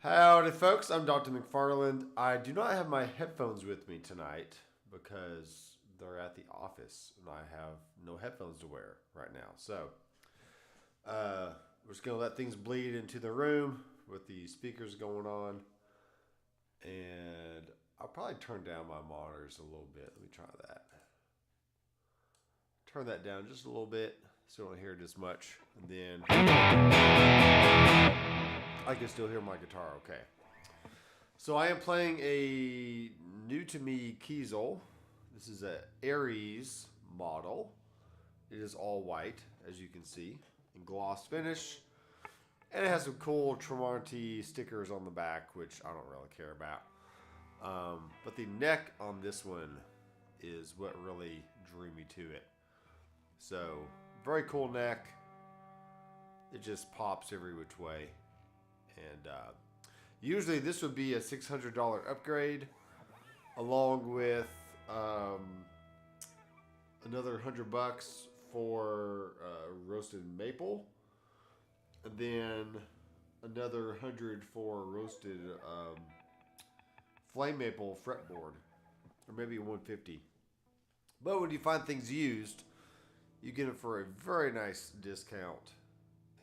Howdy folks, I'm Doctor McFarland. I do not have my headphones with me tonight because they're at the office and I have no headphones to wear right now. So we're just going to let things bleed into the room with the speakers going on. And I'll probably turn down my monitors a little bit. Let me try that. Turn that down just a little bit so I don't hear it as much. And then I can still hear my guitar okay. So I am playing a new to me Kiesel. This is a Aries model. It is all white, as you can see, in gloss finish. And it has some cool Tremonti stickers on the back, which I don't really care about. But the neck on this one is what really drew me to it. So, very cool neck. It just pops every which way. And usually this would be a $600 upgrade, along with another $100 for roasted maple, and then another 100 for roasted flame maple fretboard, or maybe 150. But when you find things used, you get it for a very nice discount.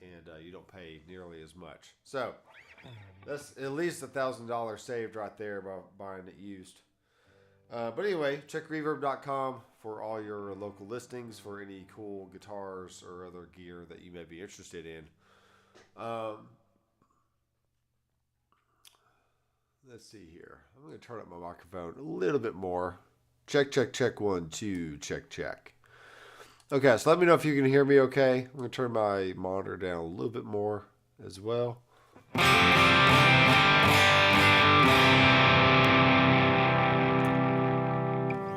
And you don't pay nearly as much. So that's at least $1,000 saved right there by buying it used. But anyway, check Reverb.com for all your local listings for any cool guitars or other gear that you may be interested in. Let's see here. I'm going to turn up my microphone a little bit more. Check, check, check. 1, 2, check, check. Okay, so let me know if you can hear me okay. I'm going to turn my monitor down a little bit more as well.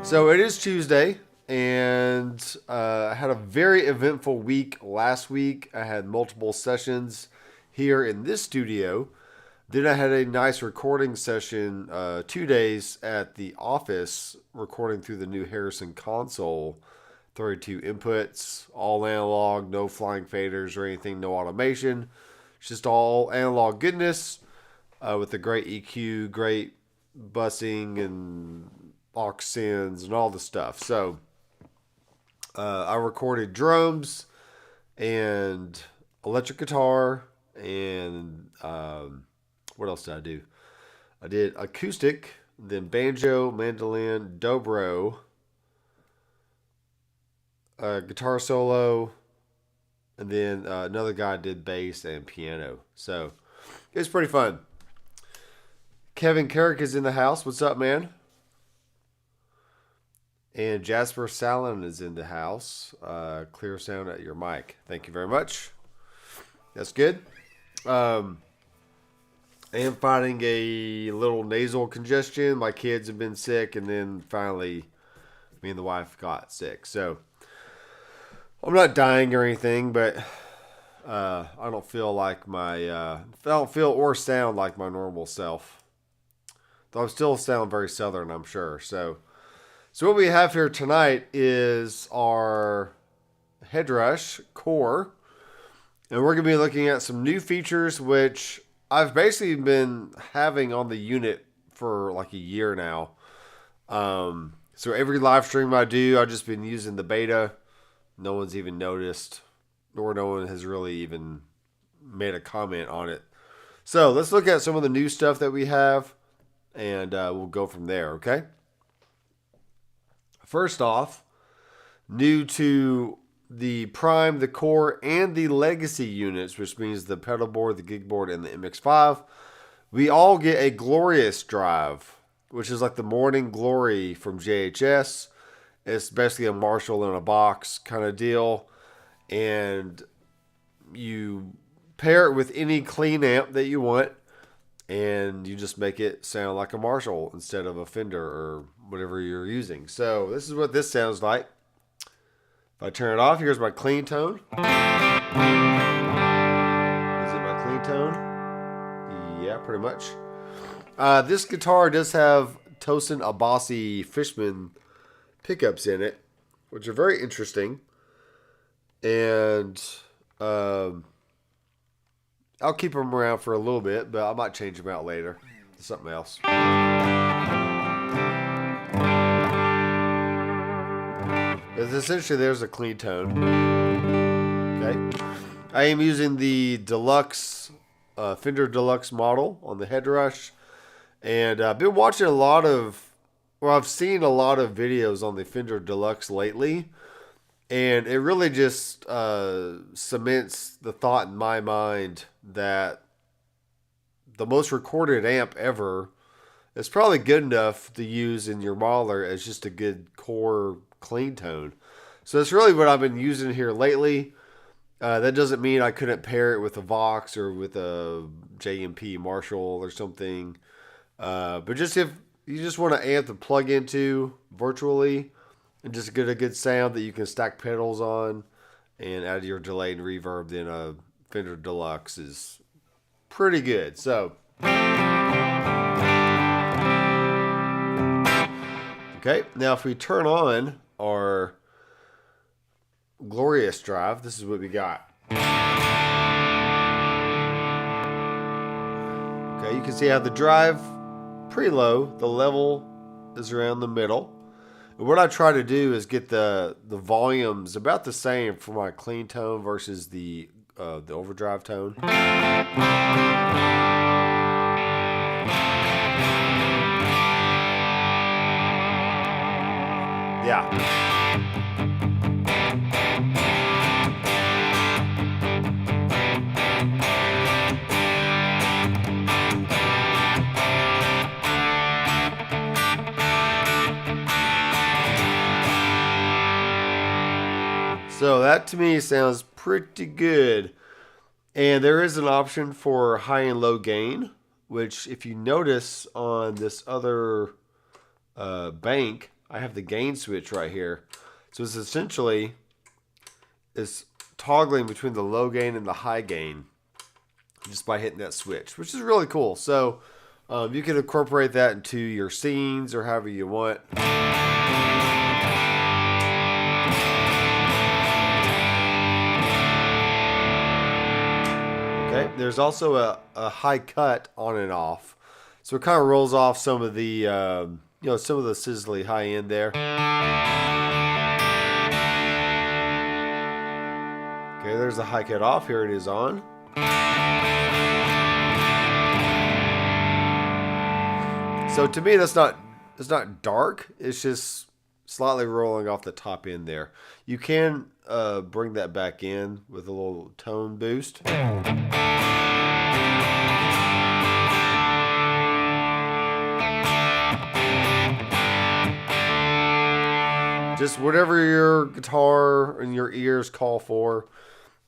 So it is Tuesday, and I had a very eventful week last week. I had multiple sessions here in this studio. Then I had a nice recording session 2 days at the office, recording through the new Harrison console. 32 inputs, all analog, no flying faders or anything, no automation. It's just all analog goodness with a great EQ, great bussing and aux sends and all the stuff. So I recorded drums and electric guitar and what else did I do? I did acoustic, then banjo, mandolin, dobro, guitar solo, and then another guy did bass and piano. So it was pretty fun. Kevin Carrick is in the house. What's up, man? And Jasper Sallin is in the house. Clear sound at your mic. Thank you very much. That's good. I am fighting a little nasal congestion. My kids have been sick, and then finally me and the wife got sick. So I'm not dying or anything, but I don't feel like I don't feel or sound like my normal self. Though I still sound very southern, I'm sure. So what we have here tonight is our Headrush core, and we're going to be looking at some new features, which I've basically been having on the unit for like a year now. So every live stream I do, I've just been using the beta. No one's even noticed, or no one has really even made a comment on it. So let's look at some of the new stuff that we have, and we'll go from there, okay? First off, new to the Prime, the Core, and the Legacy units, which means the pedal board, the gig board, and the MX5, we all get a Glorious drive, which is like the Morning Glory from JHS. It's basically a Marshall in a box kind of deal. And you pair it with any clean amp that you want. And you just make it sound like a Marshall instead of a Fender or whatever you're using. So this is what this sounds like. If I turn it off, here's my clean tone. Is it my clean tone? Yeah, pretty much. This guitar does have Tosin Abasi Fishman pickups in it, which are very interesting. And I'll keep them around for a little bit, but I might change them out later to something else. Because essentially there's a clean tone. Okay. I am using the Deluxe, Fender Deluxe model on the Headrush. And I've been watching a lot of, I've seen a lot of videos on the Fender Deluxe lately. And it really just cements the thought in my mind that the most recorded amp ever is probably good enough to use in your modeler as just a good core clean tone. So that's really what I've been using here lately. That doesn't mean I couldn't pair it with a Vox or with a JMP Marshall or something. But just if you just want an amp to plug into virtually and just get a good sound that you can stack pedals on and add your delay and reverb, then a Fender Deluxe is pretty good. So, okay, now if we turn on our glorious drive, this is what we got. Okay, you can see how the drive pretty low, the level is around the middle. And what I try to do is get the volumes about the same for my clean tone versus the overdrive tone. Yeah. So that to me sounds pretty good. And there is an option for high and low gain, which if you notice on this other bank, I have the gain switch right here. So it's essentially is toggling between the low gain and the high gain just by hitting that switch, which is really cool. So you can incorporate that into your scenes or however you want. Okay, there's also a high cut on and off, so it kind of rolls off some of the some of the sizzly high end there. Okay, there's the high cut off. Here it is on. So to me, it's not dark. It's just slightly rolling off the top end there. You can bring that back in with a little tone boost. Just whatever your guitar and your ears call for.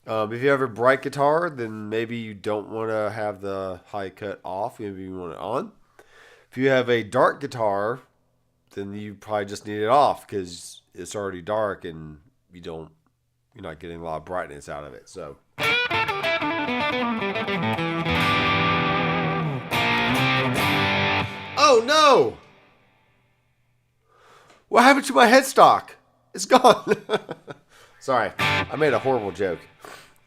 If you have a bright guitar, then maybe you don't want to have the high cut off. Maybe you want it on. If you have a dark guitar, then you probably just need it off because it's already dark and you're not getting a lot of brightness out of it. So. Oh no! What happened to my headstock? It's gone. Sorry, I made a horrible joke.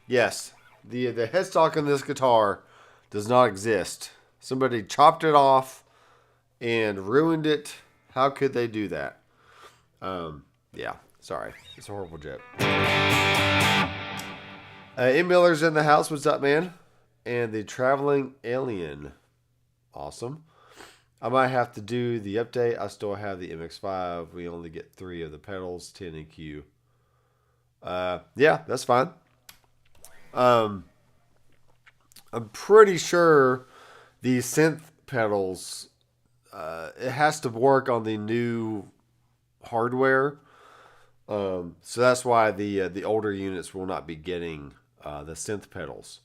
Yes, the headstock on this guitar does not exist. Somebody chopped it off and ruined it. How could they do that? Yeah, sorry. It's a horrible joke. M. Miller's in the house. What's up, man? And the Traveling Alien. Awesome. I might have to do the update. I still have the MX5. We only get 3 of the pedals, 10 EQ. Yeah, that's fine. I'm pretty sure the synth pedals, it has to work on the new hardware. So that's why the older units will not be getting the synth pedals.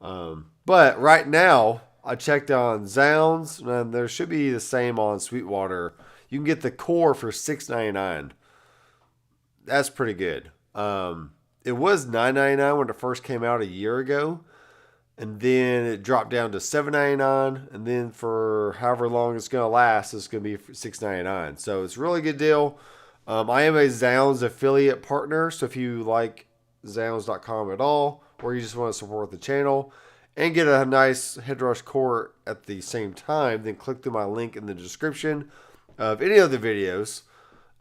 But right now, I checked on Zounds, and there should be the same on Sweetwater. You can get the core for $6.99. That's pretty good. It was $9.99 when it first came out a year ago, and then it dropped down to $7.99, and then for however long it's going to last, it's going to be $6.99. So it's a really good deal. I am a Zounds affiliate partner, so if you like Zounds.com at all, or you just want to support the channel, and get a nice Headrush core at the same time, then click through my link in the description of any of the videos.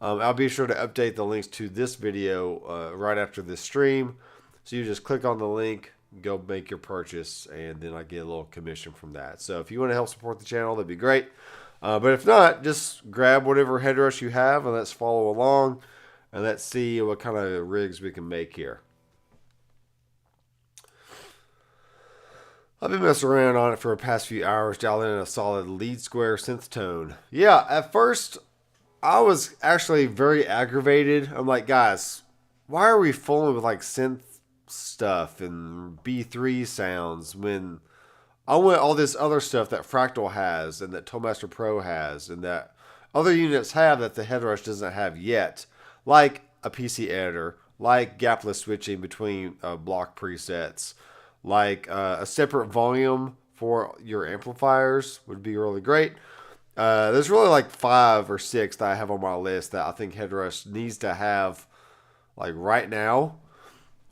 I'll be sure to update the links to this video right after this stream. So you just click on the link, go make your purchase, and then I get a little commission from that. So if you want to help support the channel, that'd be great. But if not, just grab whatever Headrush you have and let's follow along and let's see what kind of rigs we can make here. I've been messing around on it for the past few hours, dialing in a solid lead square synth tone. Yeah, at first I was actually very aggravated. I'm like, guys, why are we fooling with like synth stuff and B3 sounds when I want all this other stuff that Fractal has and that Toadmaster Pro has and that other units have that the Headrush doesn't have yet, like a PC editor, like gapless switching between block presets, like a separate volume for your amplifiers would be really great. There's really like 5 or 6 that I have on my list that I think Headrush needs to have like right now.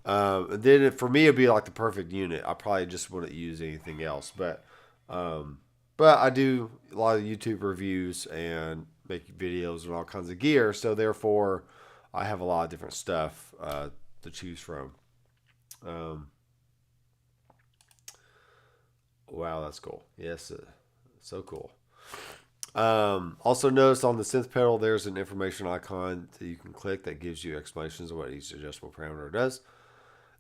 And then for me, it'd be like the perfect unit. I probably just wouldn't use anything else. But I do a lot of YouTube reviews and make videos and all kinds of gear. So therefore, I have a lot of different stuff to choose from. Wow, that's cool. Yes, so cool. Also notice on the synth pedal, there's an information icon that you can click that gives you explanations of what each adjustable parameter does.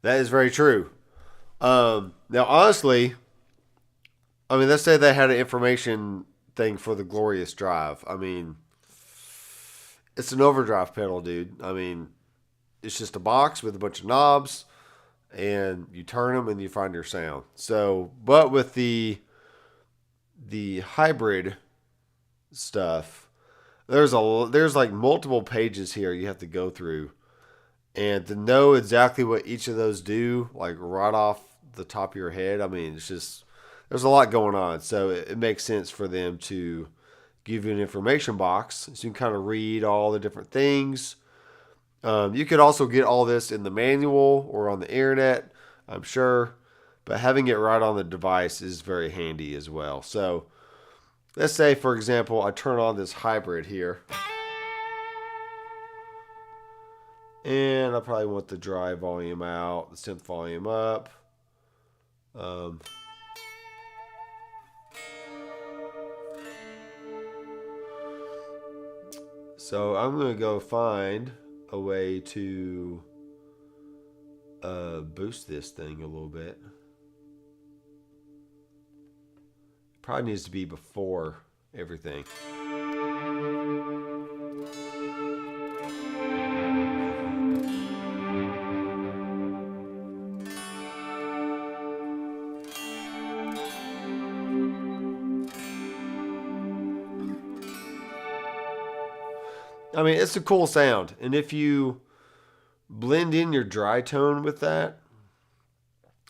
That is very true. Now, honestly, I mean, let's say they had an information thing for the Glorious Drive. I mean, it's an overdrive pedal, dude. I mean, it's just a box with a bunch of knobs, and you turn them and you find your sound. So, but with the hybrid stuff, there's like multiple pages here you have to go through, and to know exactly what each of those do, like right off the top of your head, I mean, it's just, there's a lot going on. So it makes sense for them to give you an information box so you can kind of read all the different things. You could also get all this in the manual or on the internet, I'm sure, but having it right on the device is very handy as well. So let's say, for example, I turn on this hybrid here, and I probably want the dry volume out, the synth volume up. So I'm going to go find a way to boost this thing a little bit. Probably needs to be before everything. I mean, it's a cool sound. And if you blend in your dry tone with that,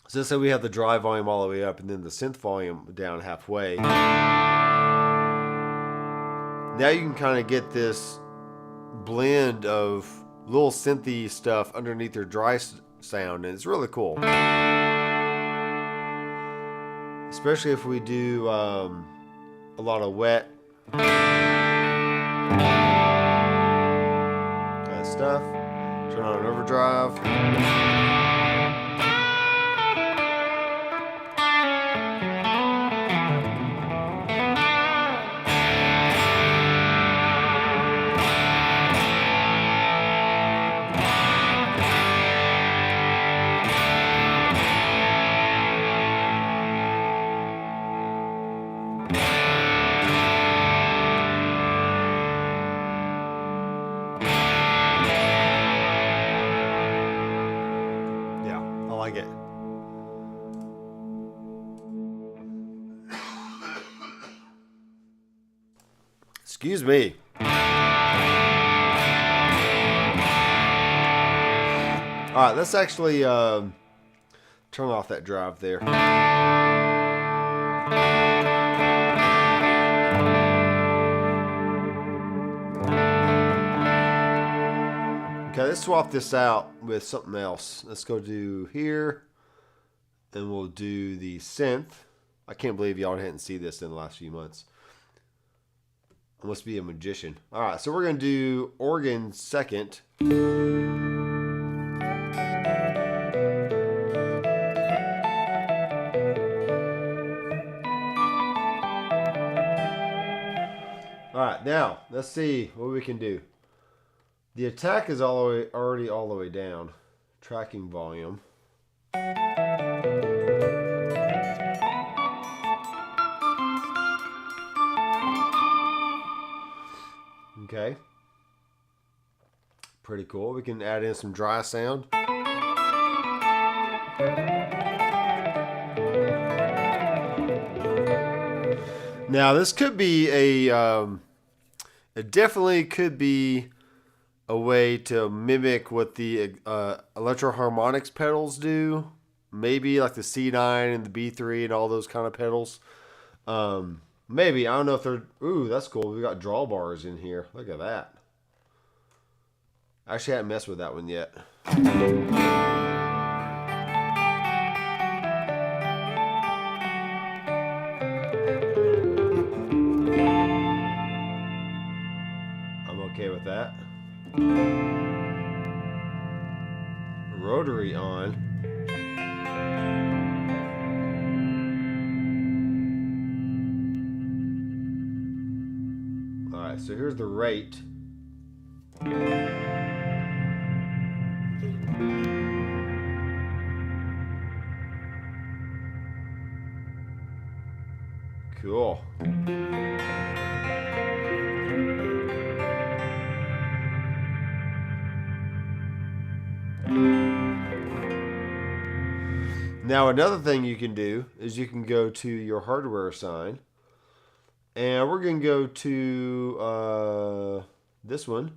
so let's say we have the dry volume all the way up and then the synth volume down halfway. Now you can kind of get this blend of little synthy stuff underneath your dry sound, and it's really cool. Especially if we do a lot of wet stuff. Turn on an overdrive. Excuse me. Alright, let's actually turn off that drive there. Okay, let's swap this out with something else. Let's go do here. and we'll do the synth. I can't believe y'all didn't see this in the last few months. I must be a magician. All right, so we're going to do organ second. All right, now let's see what we can do. The attack is already all the way down. Tracking volume. Okay. Pretty cool. We can add in some dry sound. Now this could be it definitely could be a way to mimic what the electro-harmonics pedals do. Maybe like the C9 and the B3 and all those kind of pedals. Maybe. I don't know if they're... Ooh, that's cool. We got drawbars in here. Look at that. Actually, I haven't messed with that one yet. I'm okay with that. Rotary on. Alright, so here's the rate. Cool. Now another thing you can do is you can go to your hardware sign, and we're going to go to this one,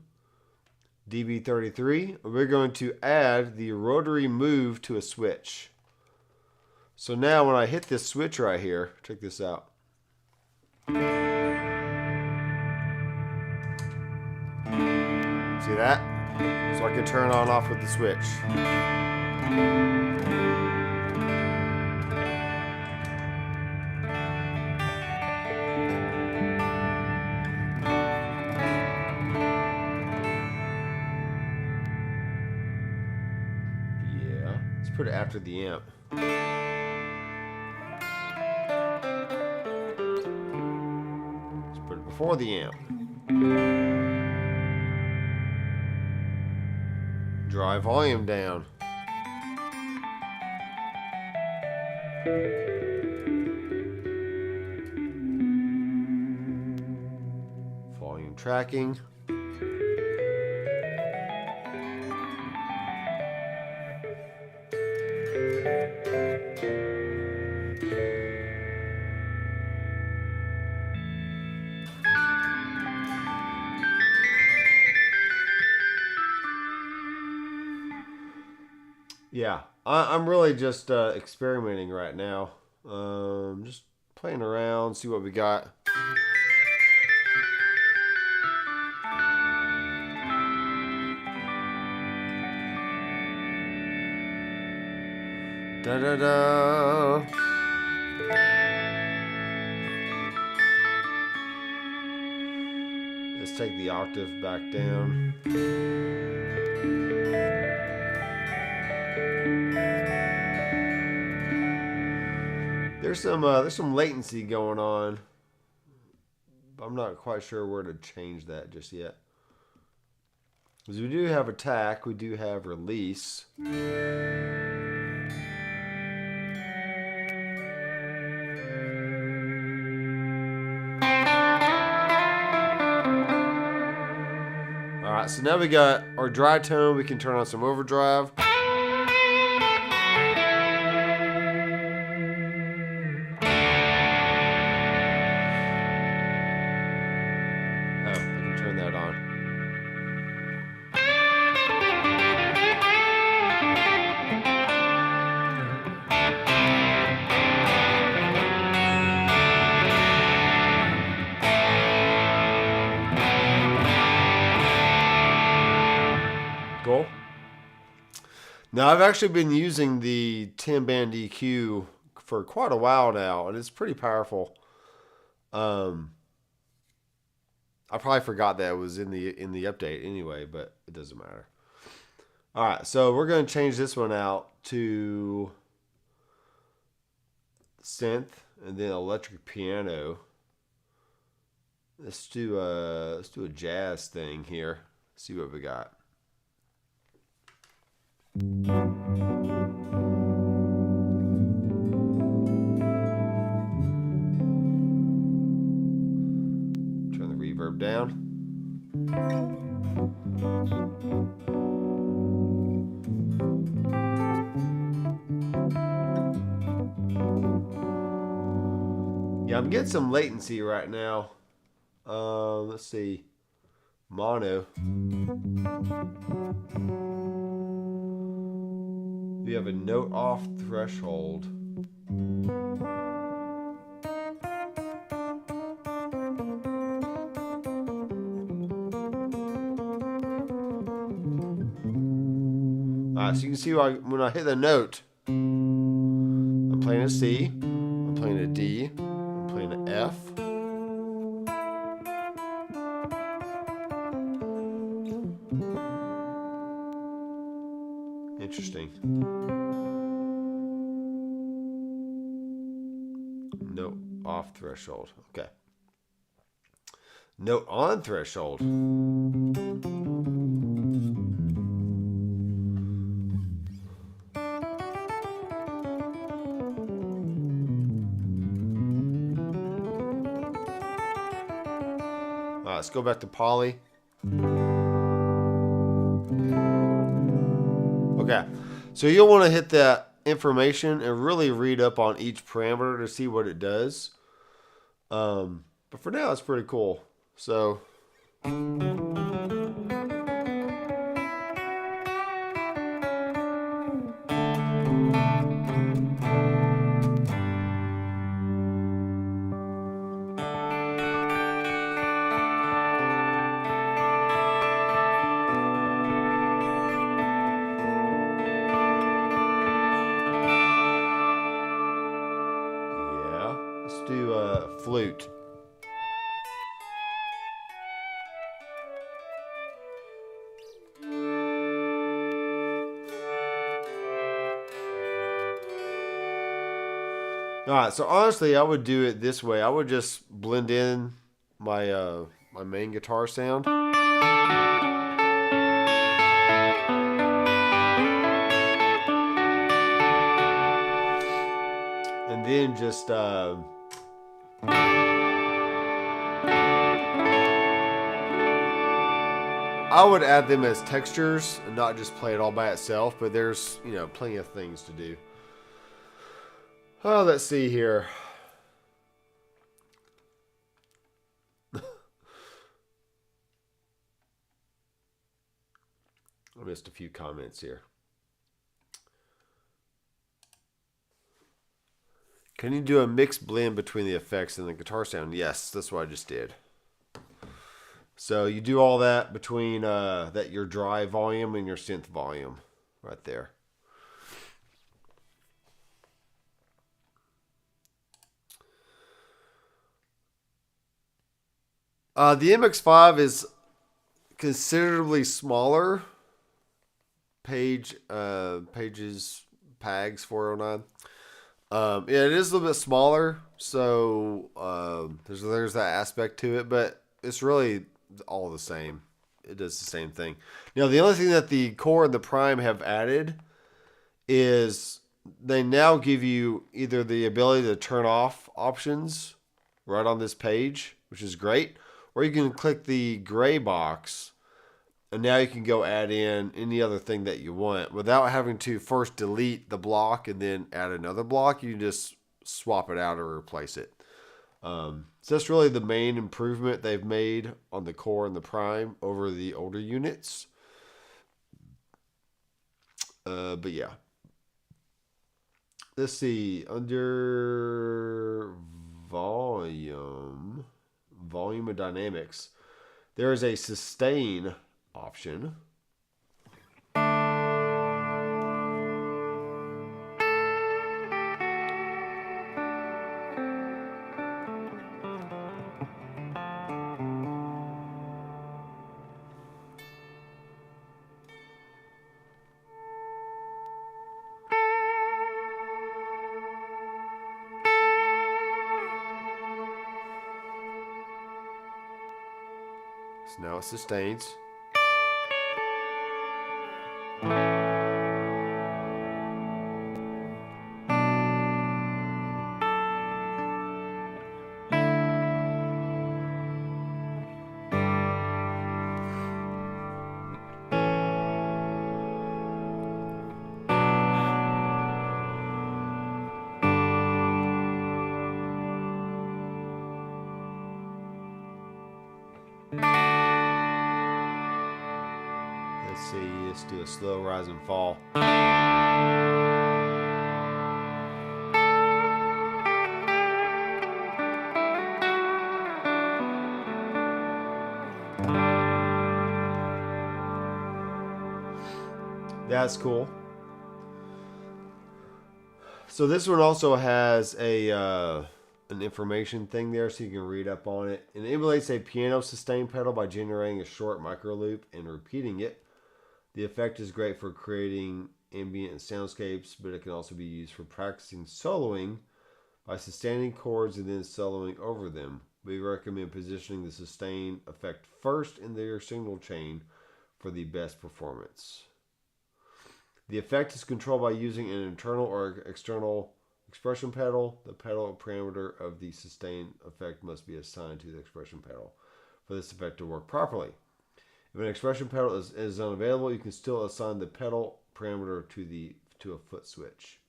DB33. We're going to add the rotary move to a switch. So now when I hit this switch right here, check this out. See that? So I can turn on and off with the switch. Yeah, let's put it after the amp. Let's put it before the amp. Drive volume down. Volume tracking. Yeah, I'm really just experimenting right now. Just playing around, see what we got. Da da da. Let's take the octave back down. There's some latency going on. I'm not quite sure where to change that just yet. Because we do have attack, we do have release. Alright, so now we got our dry tone. We can turn on some overdrive. Cool. Now, I've actually been using the 10-band EQ for quite a while now, and it's pretty powerful. I probably forgot that it was in the update anyway, but it doesn't matter. All right, so we're going to change this one out to synth and then electric piano. Let's do a jazz thing here. See what we got. Turn the reverb down. Yeah, I'm getting some latency right now. Let's see. Mono. We have a note off threshold. Alright, so you can see when I hit the note, I'm playing a C, I'm playing a D, I'm playing an F. Interesting. Note off threshold. Okay. Note on threshold. All right, let's go back to poly. Okay, so you'll want to hit that information and really read up on each parameter to see what it does. But for now, it's pretty cool. So. Let's do a flute. Alright, so honestly, I would do it this way. I would just blend in my my main guitar sound. And then just I would add them as textures and not just play it all by itself, but there's, you know, plenty of things to do. Oh, let's see here. I missed a few comments here. Can you do a mixed blend between the effects and the guitar sound? Yes, that's what I just did. So you do all that between your dry volume and your synth volume right there. The MX5 is considerably smaller. Pages, PAGs 409. Yeah, it is a little bit smaller, so there's that aspect to it, but it's really all the same. It does the same thing. Now, the only thing that the Core and the Prime have added is they now give you either the ability to turn off options right on this page, which is great, or you can click the gray box, and now you can go add in any other thing that you want without having to first delete the block and then add another block. You can just swap it out or replace it. So that's really the main improvement they've made on the Core and the Prime over the older units. But yeah. Let's see. Under volume and dynamics, there is a sustain option. So now it sustains. Let's see, let's do a slow rise and fall. That's cool. So this one also has a an information thing there, so you can read up on it. It emulates a piano sustain pedal by generating a short micro loop and repeating it. The effect is great for creating ambient soundscapes, but it can also be used for practicing soloing by sustaining chords and then soloing over them. We recommend positioning the sustain effect first in their signal chain for the best performance. The effect is controlled by using an internal or external expression pedal. The pedal parameter of the sustain effect must be assigned to the expression pedal for this effect to work properly. If an expression pedal is unavailable, you can still assign the pedal parameter to a foot switch.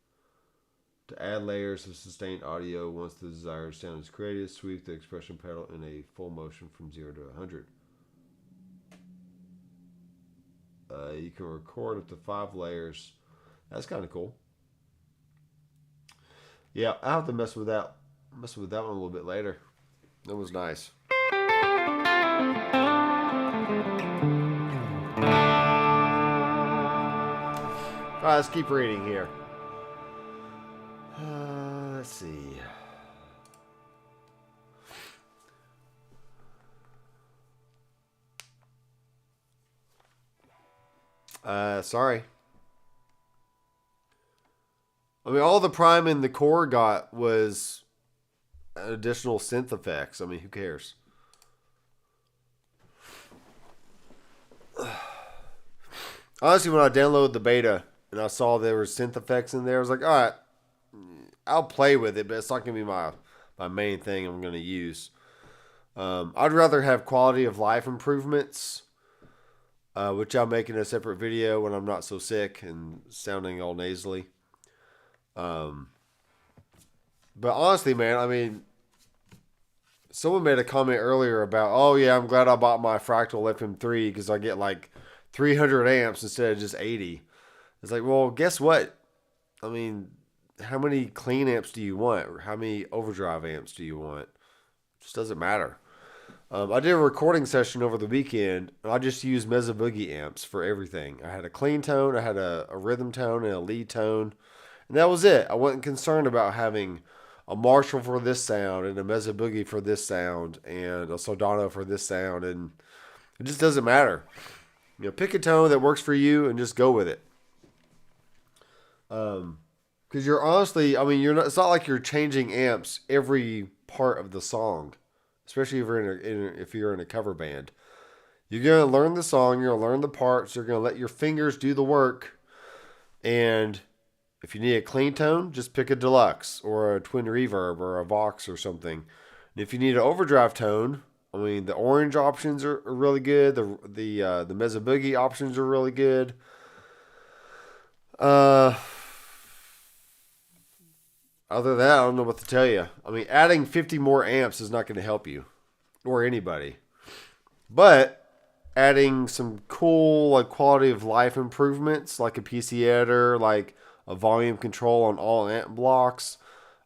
To add layers of sustained audio once the desired sound is created, sweep the expression pedal in a full motion from 0 to 100. You can record up to 5 layers. That's kind of cool. Yeah, I'll have to mess with that one a little bit later. That was nice. All right, let's keep reading here. Let's see. Sorry. I mean, all the prime in the core got was additional synth effects. I mean, who cares? Honestly, when I downloaded the beta and I saw there were synth effects in there, I was like, all right, I'll play with it, but it's not going to be my main thing I'm going to use. I'd rather have quality of life improvements, which I'll make in a separate video when I'm not so sick and sounding all nasally. But honestly, man, I mean, someone made a comment earlier about, oh yeah, I'm glad I bought my Fractal FM3 because I get like 300 amps instead of just 80. It's like, well, guess what? I mean, how many clean amps do you want? Or how many overdrive amps do you want? It just doesn't matter. I did a recording session over the weekend, and I just used Mesa Boogie amps for everything. I had a clean tone, I had a rhythm tone, and a lead tone, and that was it. I wasn't concerned about having a Marshall for this sound, and a Mesa Boogie for this sound, and a Soldano for this sound, and it just doesn't matter. You know, pick a tone that works for you and just go with it. Because you're honestly, I mean, you're not. It's not like you're changing amps every part of the song, especially if you're in a cover band. You're gonna learn the song. You're gonna learn the parts. You're gonna let your fingers do the work. And if you need a clean tone, just pick a deluxe or a twin reverb or a Vox or something. And if you need an overdrive tone, I mean, the orange options are really good. The Mesa Boogie options are really good. Other than that, I don't know what to tell you. I mean, adding 50 more amps is not going to help you or anybody. But adding some cool like quality of life improvements, like a PC editor, like a volume control on all amp blocks,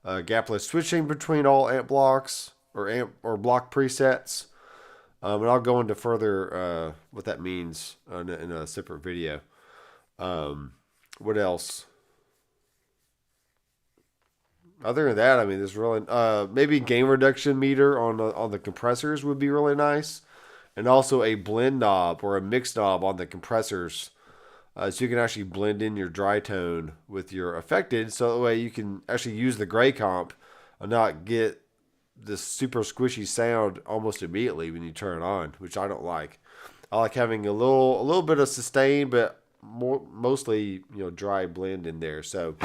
gapless switching between all amp blocks or block presets. And I'll go into further what that means in a separate video. What else? Other than that, I mean, there's really maybe gain reduction meter on the compressors would be really nice, and also a blend knob or a mix knob on the compressors, so you can actually blend in your dry tone with your affected, so that way you can actually use the gray comp and not get this super squishy sound almost immediately when you turn it on, which I don't like. I like having a little bit of sustain, but mostly dry blend in there. So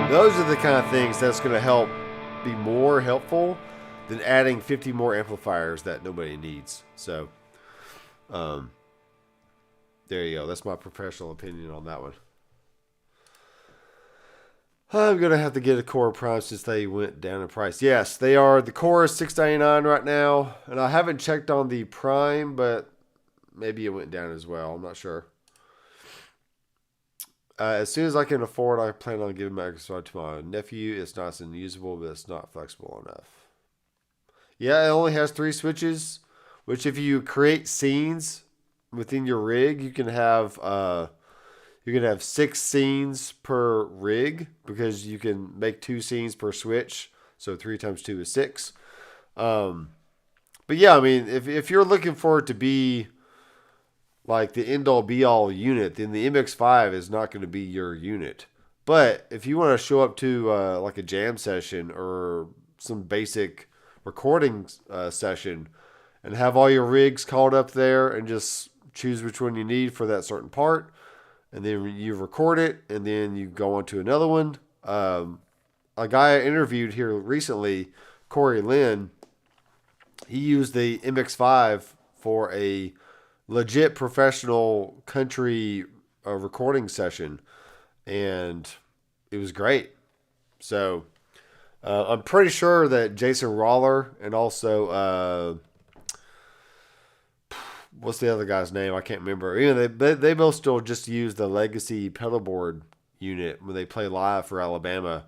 those are the kind of things that's going to help be more helpful than adding 50 more amplifiers that nobody needs. So there you go. That's my professional opinion on that one. I'm going to have to get a Core Prime since they went down in price. Yes, they are. The Core is $699 right now. And I haven't checked on the Prime, but maybe it went down as well. I'm not sure. As soon as I can afford, I plan on giving Microsoft to my nephew. It's nice and usable, but it's not flexible enough. Yeah, it only has 3 switches, which if you create scenes within your rig, you can have 6 scenes per rig because you can make 2 scenes per switch. So 3 times 2 is 6. But yeah, I mean, if you're looking for it to be like the end-all be-all unit, then the MX5 is not going to be your unit. But if you want to show up to like a jam session or some basic recording session and have all your rigs called up there and just choose which one you need for that certain part, and then you record it, and then you go on to another one. A guy I interviewed here recently, Corey Lynn, he used the MX5 for a legit professional country recording session, and it was great. So I'm pretty sure that Jason Roller and also what's the other guy's name? I can't remember. They both still just use the legacy pedal board unit when they play live for Alabama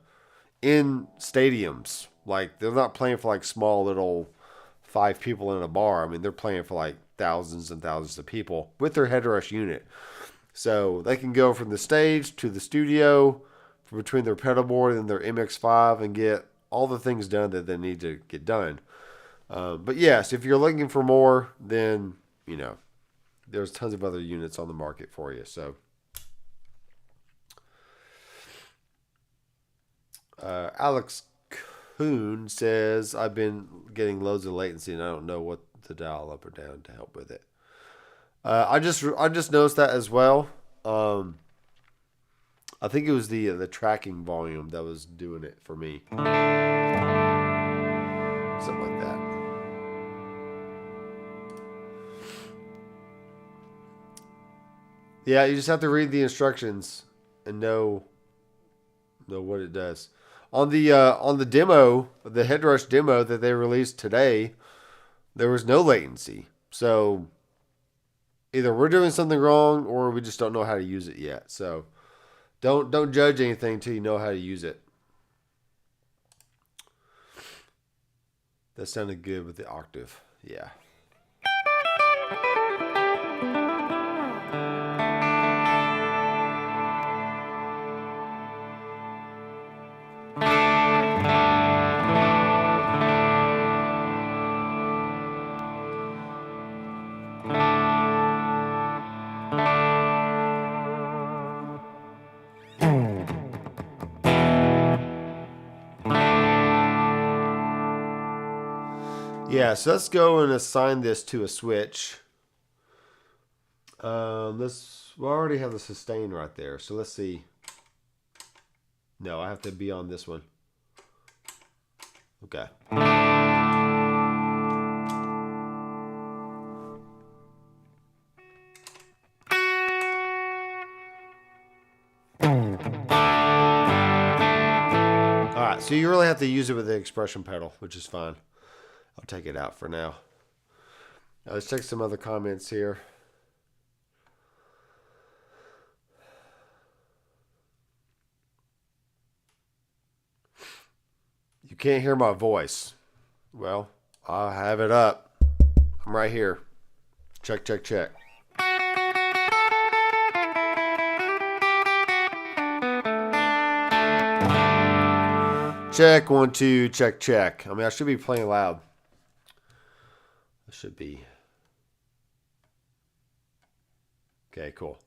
in stadiums. Like, they're not playing for like small little 5 people in a bar. I mean, they're playing for like thousands and thousands of people with their Headrush unit. So they can go from the stage to the studio between their pedal board and their MX5 and get all the things done that they need to get done. But yes, if you're looking for more, then there's tons of other units on the market for you. So Alex Kuhn says, I've been getting loads of latency and I don't know what to dial up or down to help with it. I just noticed that as well. I think it was the tracking volume that was doing it for me. Something like that. Yeah, you just have to read the instructions and know what it does. On the demo, the Headrush demo that they released today, there was no latency. So either we're doing something wrong or we just don't know how to use it yet. So don't judge anything until you know how to use it. That sounded good with the octave. Yeah. Yeah, so let's go and assign this to a switch. We already have the sustain right there, so let's see. No, I have to be on this one. Okay. Alright, so you really have to use it with the expression pedal, which is fine. I'll take it out for now. Let's check some other comments here. You can't hear my voice. Well, I have it up. I'm right here. Check, check, check. Check, 1, 2, check, check. I mean, I should be playing loud. I should be. Okay, cool.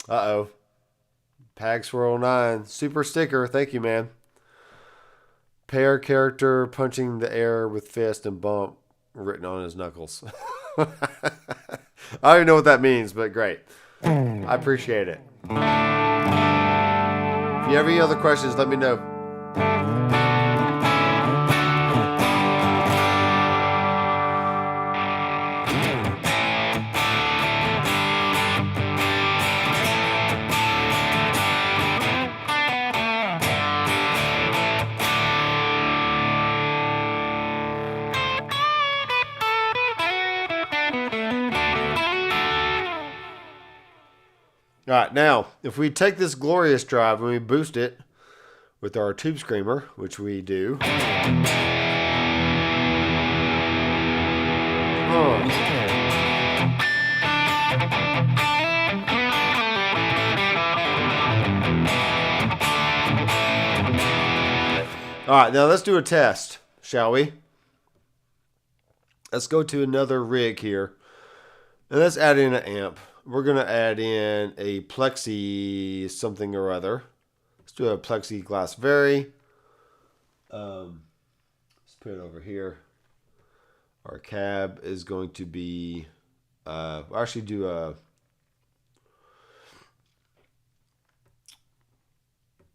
Uh-oh. Pag Swirl 9. Super sticker. Thank you, man. Pair character punching the air with fist and bump written on his knuckles. I don't even know what that means, but great. I appreciate it. If you have any other questions, let me know. All right, now, if we take this glorious drive and we boost it with our tube screamer, which we do. Oh. All right, now let's do a test, shall we? Let's go to another rig here, and let's add in an amp. We're going to add in a plexi something or other. Let's do a plexiglass vary. Let's put it over here. Our cab is going to be, we'll actually do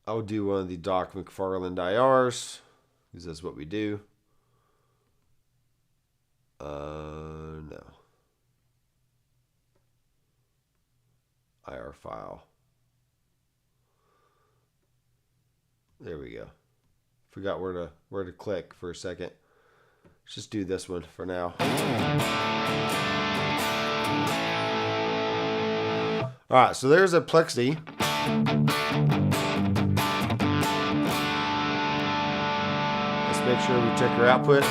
I'll do one of the Doc McFarland IRs, because that's what we do. No. IR file. There we go. Forgot where to click for a second. Let's just do this one for now. All right, so there's a plexi. Let's make sure we check our output.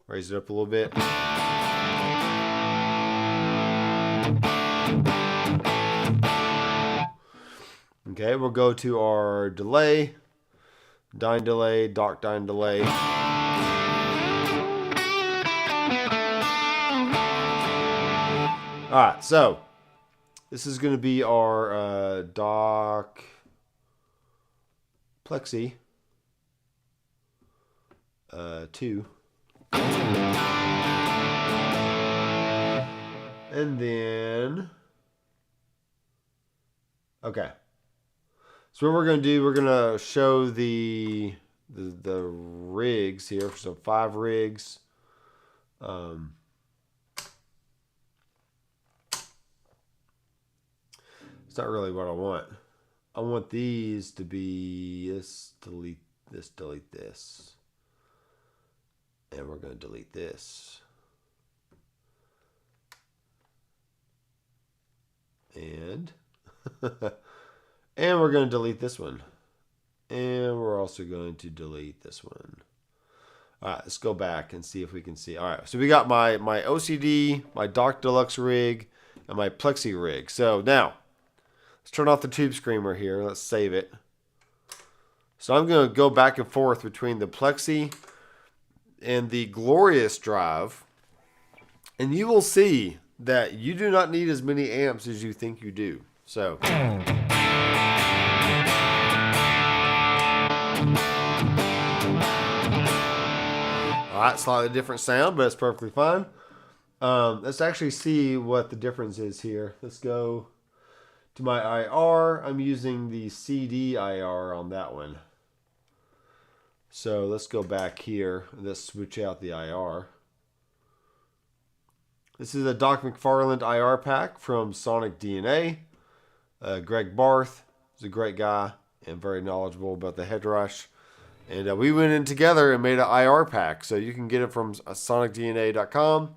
Raise it up a little bit. Okay, we'll go to our delay, dyne delay, dock dyne delay. All right, so this is going to be our dock plexi 2. And then, okay. So what we're going to do, we're going to show the rigs here. So 5 rigs. It's not really what I want. I want these to be this, delete this, delete this. And we're going to delete this. And and we're going to delete this one. And we're also going to delete this one. All right, let's go back and see if we can see. All right, so we got my OCD, my Doc Deluxe rig, and my Plexi rig. So now, let's turn off the tube screamer here. Let's save it. So I'm going to go back and forth between the Plexi and the Glorious drive. And you will see that you do not need as many amps as you think you do. So alright, slightly different sound, but it's perfectly fine. Let's actually see what the difference is here. Let's go to my IR. I'm using the CD IR on that one. So let's go back here. Let's switch out the IR. This is a Doc McFarland IR pack from Sonic DNA. Greg Barth is a great guy and very knowledgeable about the Headrush. And we went in together and made an IR pack. So you can get it from sonicdna.com.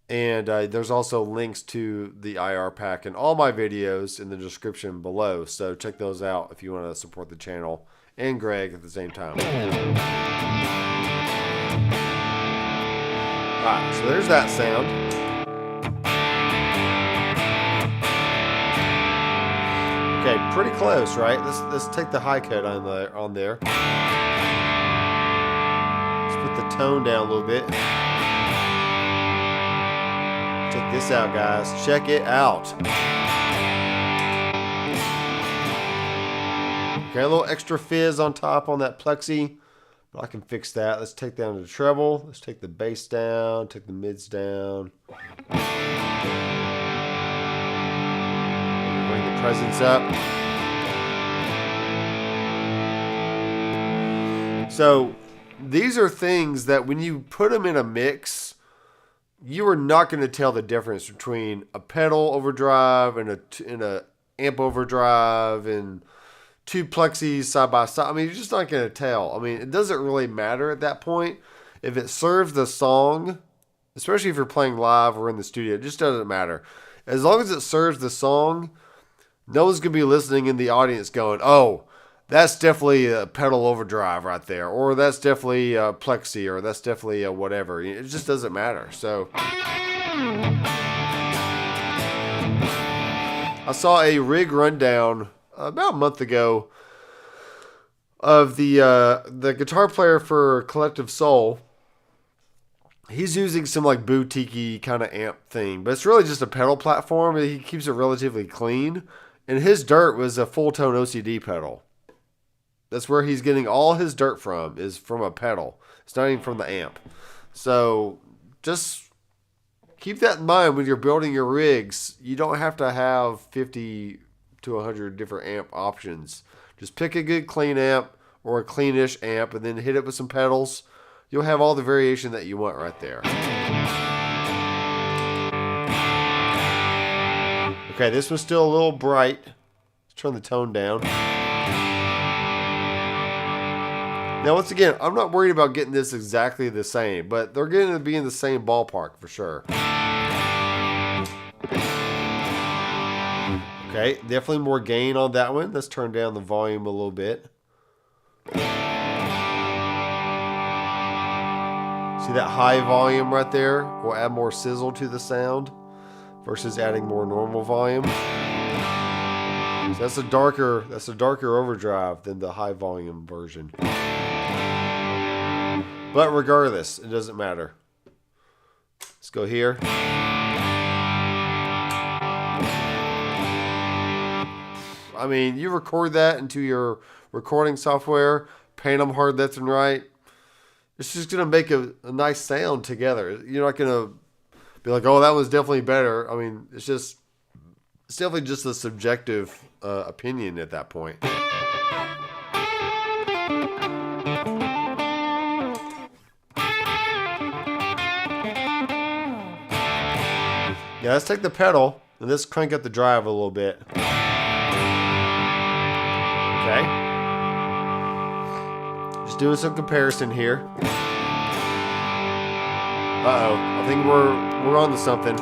And there's also links to the IR pack in all my videos in the description below. So check those out if you want to support the channel and Greg at the same time. Alright, so there's that sound. Okay, pretty close, right? Let's take the high cut on there. Let's put the tone down a little bit. Check this out, guys. Check it out. Okay, a little extra fizz on top on that plexi. But I can fix that. Let's take down the treble. Let's take the bass down. Take the mids down. Bring the presence up. So these are things that when you put them in a mix, you are not going to tell the difference between a pedal overdrive and a amp overdrive and two plexis side by side. I mean, you're just not going to tell. I mean, it doesn't really matter at that point. If it serves the song, especially if you're playing live or in the studio, it just doesn't matter. As long as it serves the song, no one's going to be listening in the audience going, oh, that's definitely a pedal overdrive right there. Or that's definitely a plexi, or that's definitely a whatever. It just doesn't matter. So I saw a rig rundown about a month ago of the guitar player for Collective Soul. He's using some like boutique-y kind of amp thing, but it's really just a pedal platform. He keeps it relatively clean, and his dirt was a full tone OCD pedal. That's where he's getting all his dirt from, is from a pedal. It's not even from the amp. So just keep that in mind when you're building your rigs. You don't have to have 50 to 100 different amp options. Just pick a good clean amp or a cleanish amp and then hit it with some pedals. You'll have all the variation that you want right there. Okay, this one's still a little bright. Let's turn the tone down. Now, once again, I'm not worried about getting this exactly the same, but they're going to be in the same ballpark for sure. Okay, definitely more gain on that one. Let's turn down the volume a little bit. See that high volume right there? Will add more sizzle to the sound versus adding more normal volume. So that's a darker overdrive than the high volume version. But regardless, it doesn't matter. Let's go here. I mean, you record that into your recording software, paint them hard left and right. It's just going to make a nice sound together. You're not going to be like, oh, that was definitely better. I mean, it's definitely just a subjective opinion at that point. Yeah, let's take the pedal and let's crank up the drive a little bit. Okay. Just doing some comparison here. Uh-oh. I think we're on to something.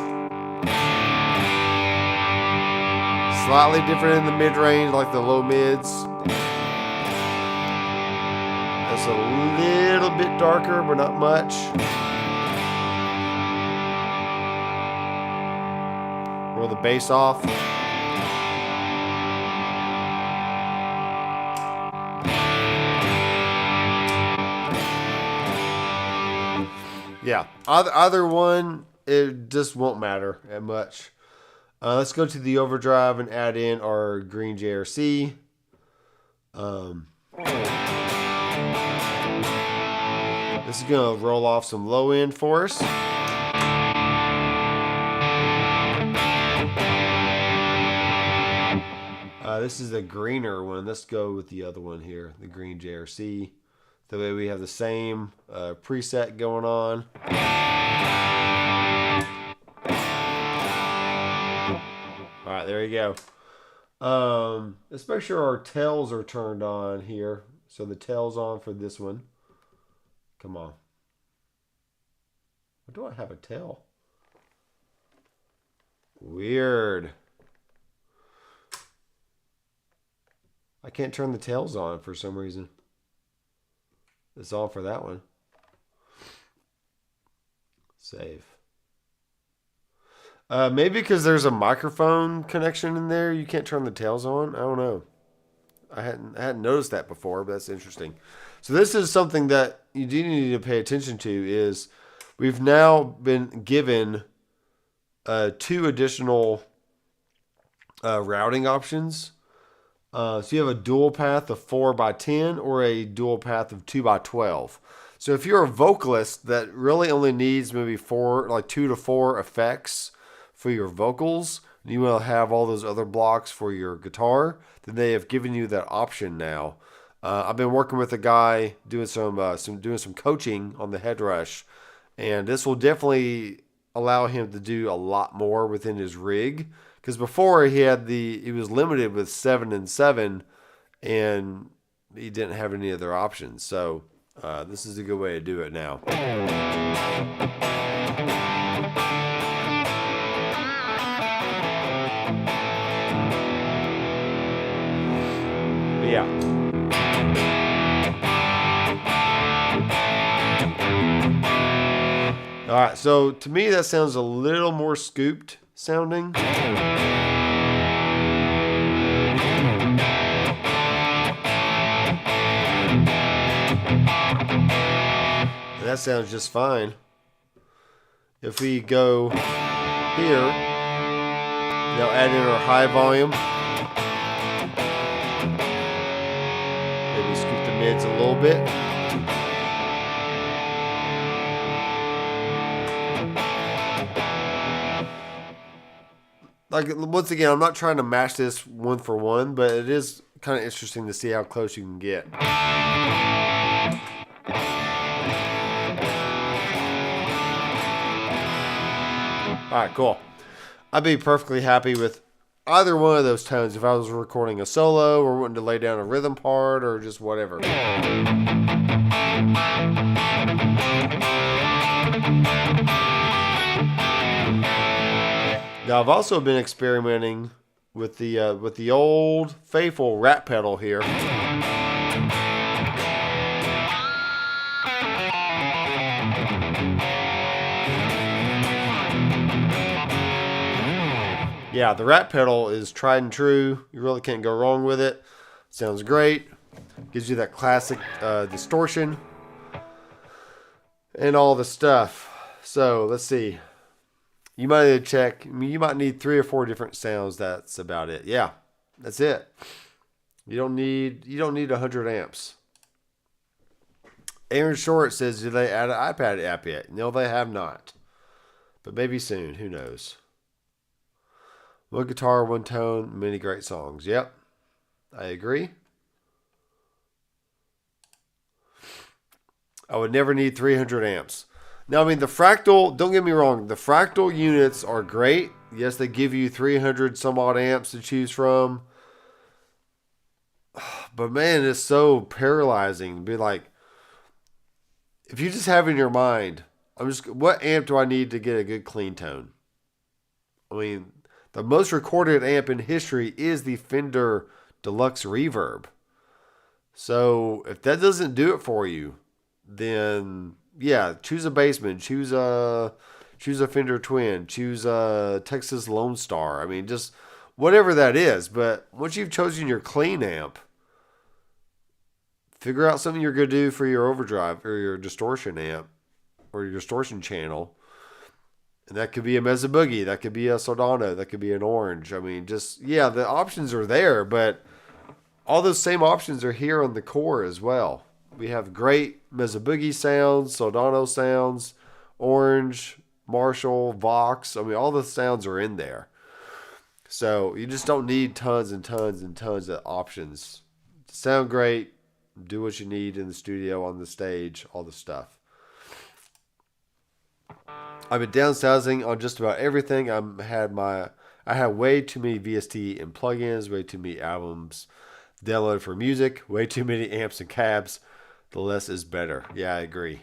Slightly different in the mid-range, like the low mids. That's a little bit darker, but not much. Roll the bass off. Yeah, either one, it just won't matter that much. Let's go to the overdrive and add in our green JRC. This is going to roll off some low end for us. This is a greener one. Let's go with the other one here, the green JRC. That way we have the same preset going on. All right, there you go. Let's make sure our tails are turned on here. So the tail's on for this one. Come on. Why do I have a tail? Weird. I can't turn the tails on for some reason. It's all for that one. Save. Maybe because there's a microphone connection in there, you can't turn the tails on. I don't know. I hadn't noticed that before, but that's interesting. So this is something that you do need to pay attention to. Is we've now been given 2 additional routing options. So you have a dual path of 4x10 or a dual path of 2x12. So if you're a vocalist that really only needs maybe 2 to 4 effects for your vocals, and you want to have all those other blocks for your guitar, then they have given you that option now. I've been working with a guy doing some coaching on the Headrush, and this will definitely allow him to do a lot more within his rig. Because before he was limited with 7 and 7, and he didn't have any other options. So this is a good way to do it now. But yeah. All right, so to me that sounds a little more scooped sounding. That sounds just fine. If we go here, now add in our high volume. Maybe scoop the mids a little bit. Like, once again, I'm not trying to match this one for one, but it is kind of interesting to see how close you can get. Alright, cool. I'd be perfectly happy with either one of those tones if I was recording a solo or wanting to lay down a rhythm part or just whatever. Now, I've also been experimenting with the old faithful rat pedal here. Yeah, the rat pedal is tried and true. You really can't go wrong with it. Sounds great. Gives you that classic distortion and all the stuff. So let's see. You might need to check. I mean, you might need 3 or 4 different sounds. That's about it. Yeah, that's it. You don't need 100 amps. Aaron Short says, "Did they add an iPad app yet?" No, they have not. But maybe soon. Who knows? One guitar, one tone, many great songs. Yep, I agree. I would never need 300 amps. Now, I mean, the Fractal, don't get me wrong, the Fractal units are great. Yes, they give you 300 some odd amps to choose from. But man, it's so paralyzing to be like, if you just have in your mind, what amp do I need to get a good clean tone? I mean, the most recorded amp in history is the Fender Deluxe Reverb. So if that doesn't do it for you, then yeah, choose a Bassman, choose a Fender Twin, choose a Texas Lone Star. I mean, just whatever that is. But once you've chosen your clean amp, figure out something you're going to do for your overdrive or your distortion amp or your distortion channel. And that could be a Mesa Boogie, that could be a Soldano, that could be an Orange. I mean, just, yeah, the options are there, but all those same options are here on the core as well. We have great Mesa Boogie sounds, Soldano sounds, Orange, Marshall, Vox. I mean, all the sounds are in there. So you just don't need tons and tons and tons of options. Sound great, do what you need in the studio, on the stage, all the stuff. I've been downsizing on just about everything. I have way too many VST and plugins, way too many albums downloaded for music, way too many amps and cabs. The less is better. Yeah, I agree.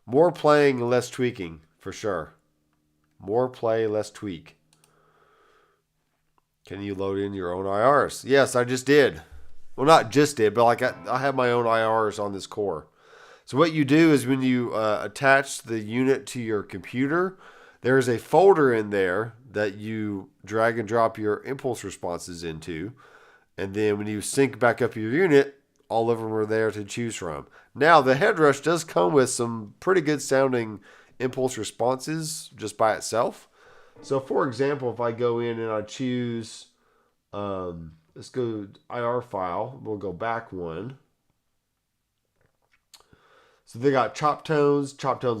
More playing, less tweaking, for sure. More play, less tweak. Can you load in your own IRs? Yes, I just did. Well, not just did, but like I have my own IRs on this core. So what you do is when you attach the unit to your computer, there is a folder in there that you drag and drop your impulse responses into. And then when you sync back up your unit, all of them are there to choose from. Now, the Headrush does come with some pretty good sounding impulse responses just by itself. So, for example, if I go in and I choose let's go IR file. We'll go back one. So they got Chop Tones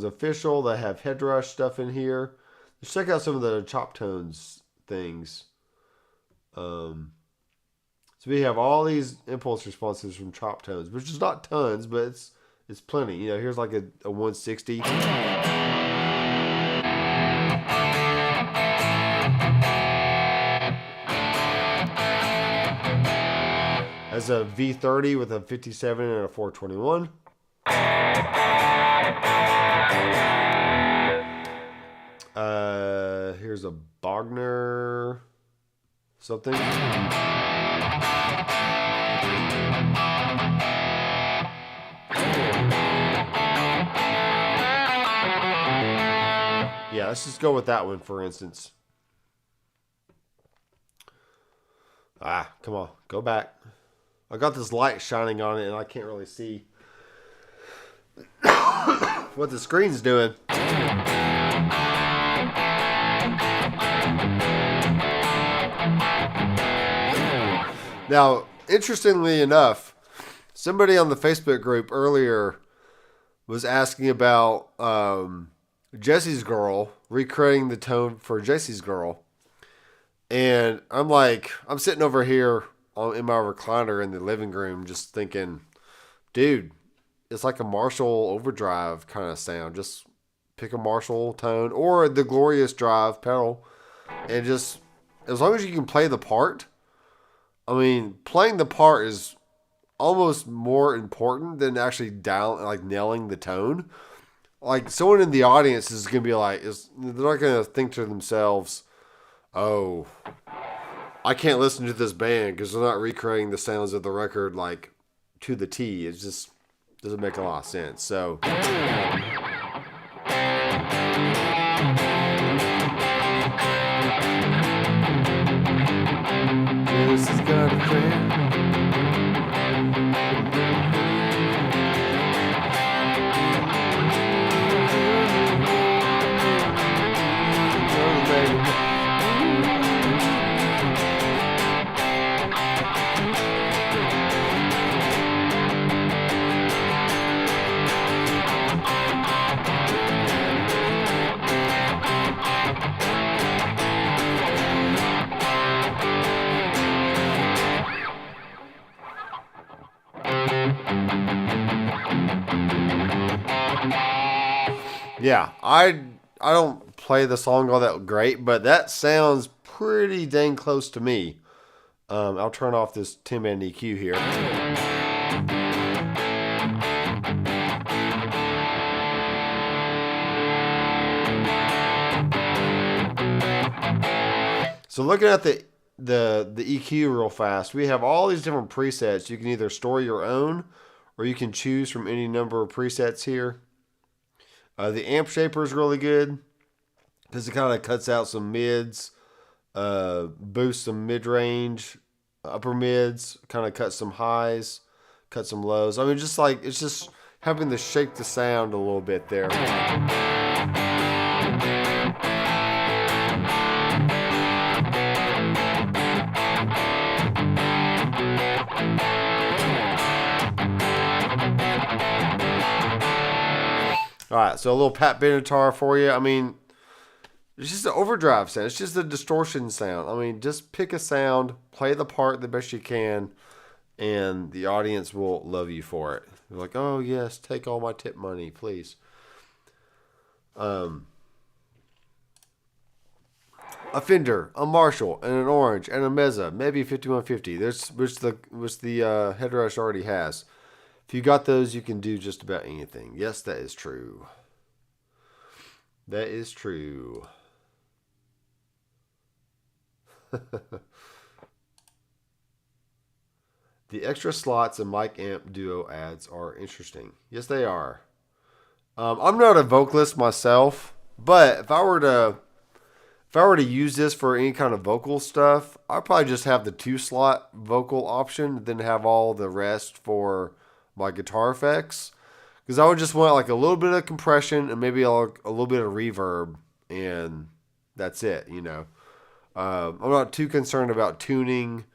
official. They have Headrush stuff in here. Let's check out some of the Chop Tones things. So we have all these impulse responses from Chop Tones, which is not tons, but it's plenty. You know, here's like a 160. As a V30 with a 57 and a 421. Here's a Bogner something. Yeah, let's just go with that one for instance. Come on, go back. I got this light shining on it and I can't really see what the screen's doing. Now, interestingly enough, somebody on the Facebook group earlier was asking about Jesse's Girl, recreating the tone for Jesse's Girl. And I'm sitting over here in my recliner in the living room just thinking, dude, it's like a Marshall overdrive kind of sound. Just pick a Marshall tone or the Glorious Drive pedal. And just, as long as you can play the part, I mean, playing the part is almost more important than actually nailing the tone. Like, someone in the audience is going to be like, they're not going to think to themselves, oh, I can't listen to this band because they're not recreating the sounds of the record, like, to the T. It just doesn't make a lot of sense. So, this is gonna fail. Yeah, I don't play the song all that great, but that sounds pretty dang close to me. I'll turn off this 10-man EQ here. So looking at the EQ real fast, we have all these different presets. You can either store your own, or you can choose from any number of presets here. The amp shaper is really good because it kind of cuts out some mids, boosts some mid-range, upper mids, kind of cuts some highs, cuts some lows. I mean, it's just having to shake the sound a little bit there. All right, so a little Pat Benatar for you. I mean, it's just an overdrive sound. It's just a distortion sound. I mean, just pick a sound, play the part the best you can, and the audience will love you for it. They're like, oh, yes, take all my tip money, please. A Fender, a Marshall, and an Orange, and a Mezza, maybe a 5150. Which the Headrush already has. If you got those, you can do just about anything. Yes, that is true. That is true. The extra slots and mic amp duo ads are interesting. Yes, they are. I'm not a vocalist myself, but if I were to use this for any kind of vocal stuff, I'd probably just have the 2-slot vocal option, then have all the rest for my guitar effects, because I would just want like a little bit of compression and maybe a little bit of reverb, and that's it. You know, I'm not too concerned about tuning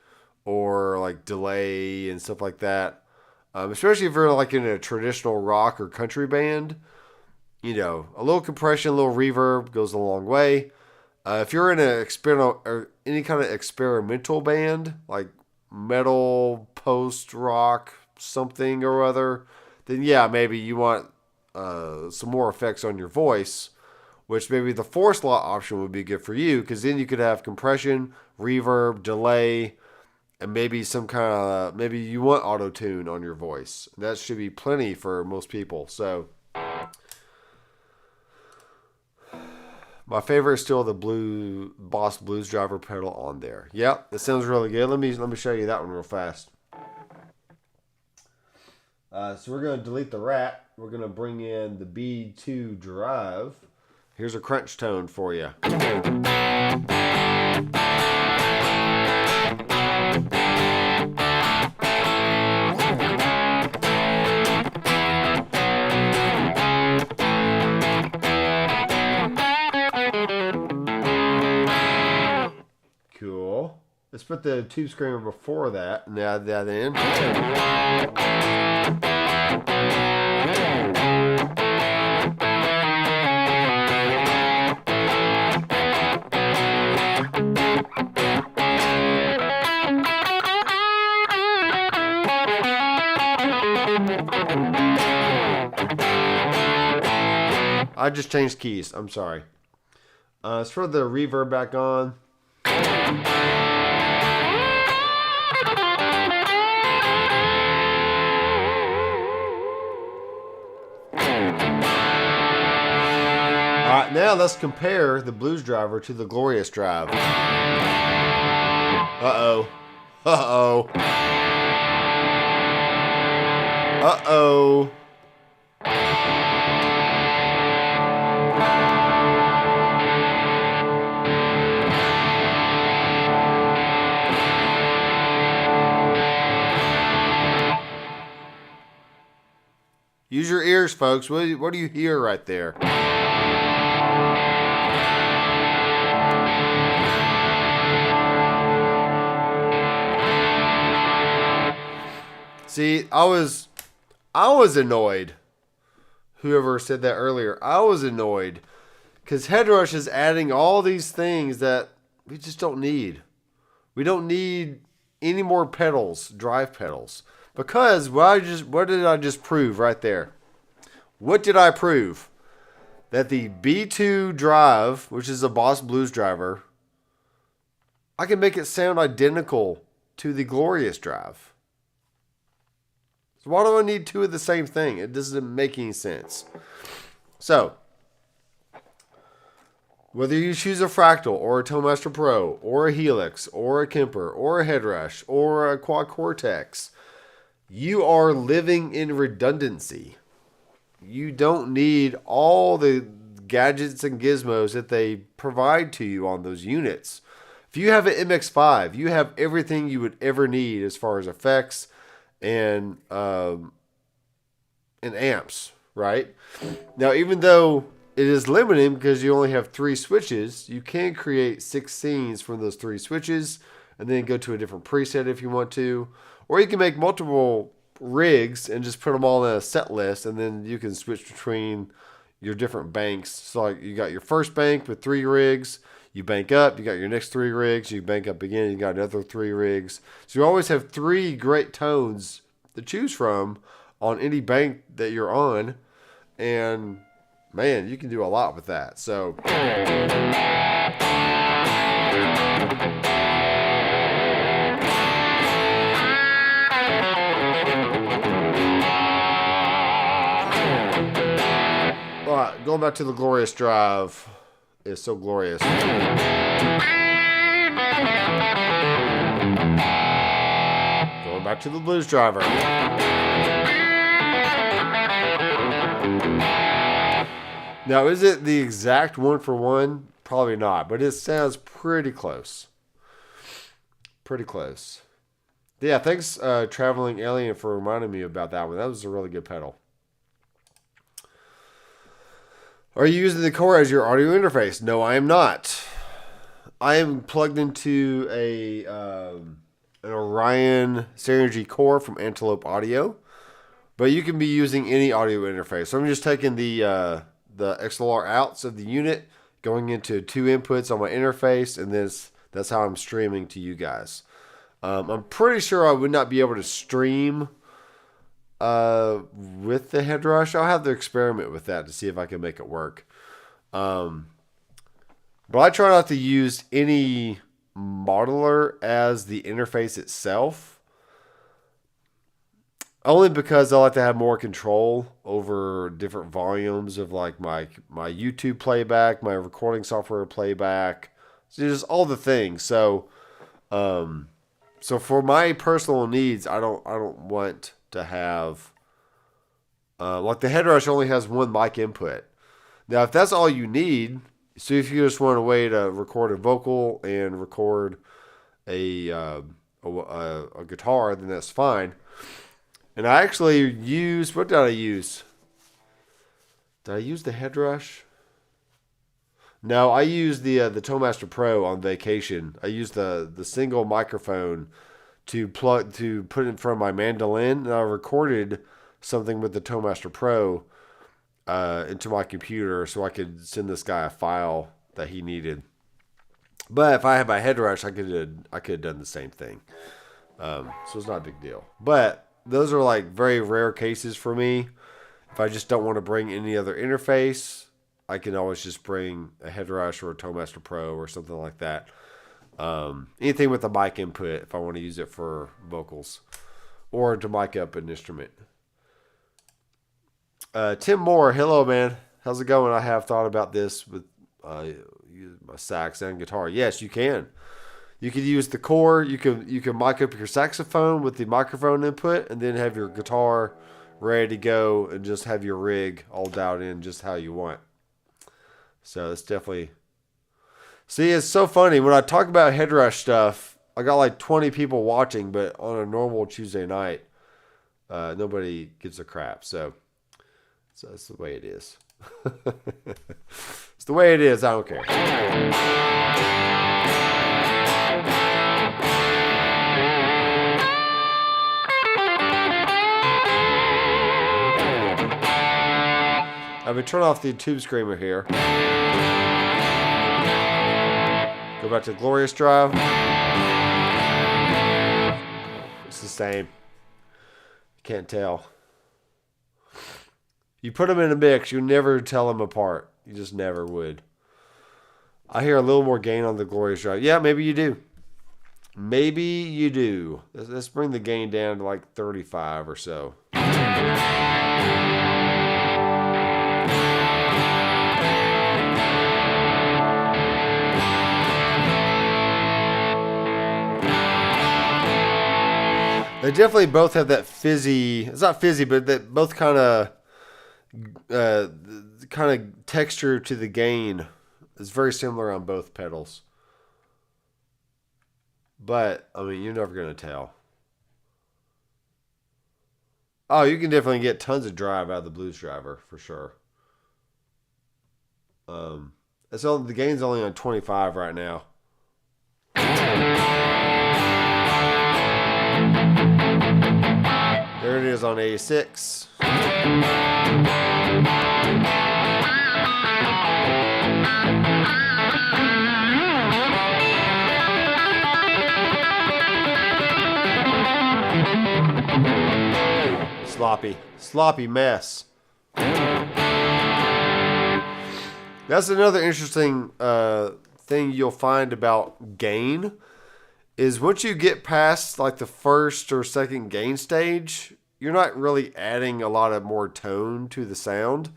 or like delay and stuff like that. Especially if you're like in a traditional rock or country band, a little compression, a little reverb goes a long way. If you're in an experimental or any kind of experimental band, like metal, post rock, something or other, then yeah, maybe you want some more effects on your voice, which maybe the 4-slot option would be good for you, because then you could have compression, reverb, delay, and maybe maybe you want auto tune on your voice. That should be plenty for most people. So my favorite is still the Boss Blues Driver pedal on there. Yep, that sounds really good. Let me show you that one real fast. So we're going to delete the rat. We're going to bring in the B2 drive. Here's a crunch tone for you. Cool. Let's put the tube screamer before that and add that in. I just changed keys. I'm sorry. Let's throw the reverb back on. Alright, now let's compare the Blues Driver to the Glorious Drive. Uh-oh. Uh-oh. Uh-oh. Use your ears, folks. What do you hear right there? See, I was annoyed. Whoever said that earlier, I was annoyed because Headrush is adding all these things that we just don't need. We don't need any more pedals, drive pedals. Because what did I just prove right there? What did I prove? That the B2 drive, which is a Boss Blues Driver, I can make it sound identical to the Glorious drive. So why do I need two of the same thing? It doesn't make any sense. So, whether you choose a Fractal or a Tonemaster Pro or a Helix or a Kemper or a Headrush or a Quad Cortex, you are living in redundancy. You don't need all the gadgets and gizmos that they provide to you on those units. If you have an MX5, you have everything you would ever need as far as effects and amps, right? Now, even though it is limiting because you only have 3 switches, you can create 6 scenes from those 3 switches and then go to a different preset if you want to. Or you can make multiple rigs and just put them all in a set list, and then you can switch between your different banks. So like you got your first bank with 3 rigs, you bank up, you got your next 3 rigs, you bank up again, you got another 3 rigs. So you always have 3 great tones to choose from on any bank that you're on, and man, you can do a lot with that. So going back to the Glorious drive is so glorious. Going back to the Blues Driver. Now, is it the exact 1-for-1? Probably not, but it sounds pretty close. Pretty close. Yeah, thanks, Traveling Alien, for reminding me about that one. That was a really good pedal. Are you using the core as your audio interface? No, I am not. I am plugged into a an Orion Synergy core from Antelope Audio. But you can be using any audio interface. So I'm just taking the XLR outs of the unit, going into 2 inputs on my interface, and that's how I'm streaming to you guys. I'm pretty sure I would not be able to stream with the Headrush. I'll have to experiment with that to see if I can make it work. But I try not to use any modeler as the interface itself. Only because I like to have more control over different volumes of like my YouTube playback, my recording software playback, so just all the things. So for my personal needs, I don't want to have like the Headrush only has 1 mic input. Now, if that's all you need, so if you just want a way to record a vocal and record a guitar, then that's fine. And I actually used, what did I use? Did I use the Headrush? No, I used the Toemaster Pro on vacation. I used the single microphone to put it in front of my mandolin, and I recorded something with the Toemaster Pro into my computer so I could send this guy a file that he needed. But if I had my Headrush, I could have done the same thing. So it's not a big deal. But those are like very rare cases for me. If I just don't want to bring any other interface, I can always just bring a Headrush or a Toemaster Pro or something like that. Anything with a mic input if I want to use it for vocals or to mic up an instrument. Tim Moore, hello man. How's it going? I have thought about this with my sax and guitar. Yes, you can. You could use the core. You can mic up your saxophone with the microphone input, and then have your guitar ready to go, and just have your rig all dialed in just how you want. So it's definitely. See, it's so funny when I talk about Headrush stuff. I got like 20 people watching, but on a normal Tuesday night, nobody gives a crap. So that's the way it is. It's the way it is. I don't care. I'm going to turn off the tube screamer here. Go back to the Glorious Drive. It's the same. You can't tell. You put them in a mix, you never tell them apart. You just never would. I hear a little more gain on the Glorious Drive. Yeah, maybe you do. Maybe you do. Let's bring the gain down to like 35 or so. They definitely both have that fizzy. It's not fizzy, but that both kind of texture to the gain. It's very similar on both pedals. But I mean, you're never gonna tell. Oh, you can definitely get tons of drive out of the Blues Driver for sure. The gain's only on 25 right now. There it is on 86. Sloppy mess. That's another interesting thing you'll find about gain is once you get past like the first or second gain stage, you're not really adding a lot of more tone to the sound.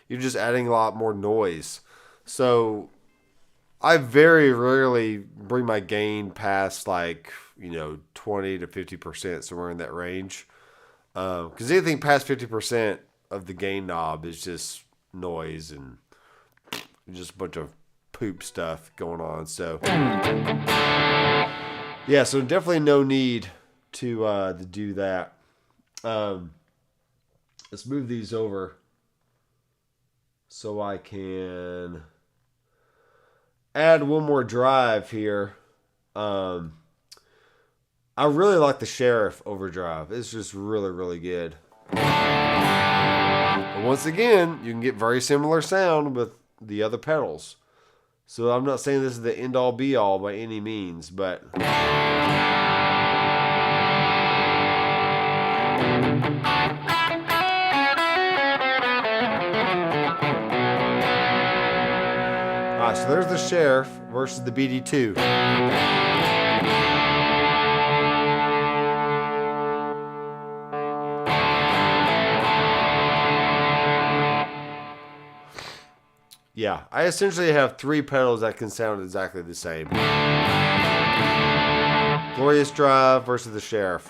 You're just adding a lot more noise. So I very rarely bring my gain past 20 to 50%, somewhere in that range. Because anything past 50% of the gain knob is just noise and just a bunch of poop stuff going on. So yeah, so definitely no need to do that. Let's move these over so I can add one more drive here. I really like the Sheriff overdrive. It's just really, really good. But once again, you can get very similar sound with the other pedals. So I'm not saying this is the end all be all by any means, but alright, so there's the Sheriff versus the BD2. Yeah, I essentially have 3 pedals that can sound exactly the same. Glorious Drive versus the Sheriff.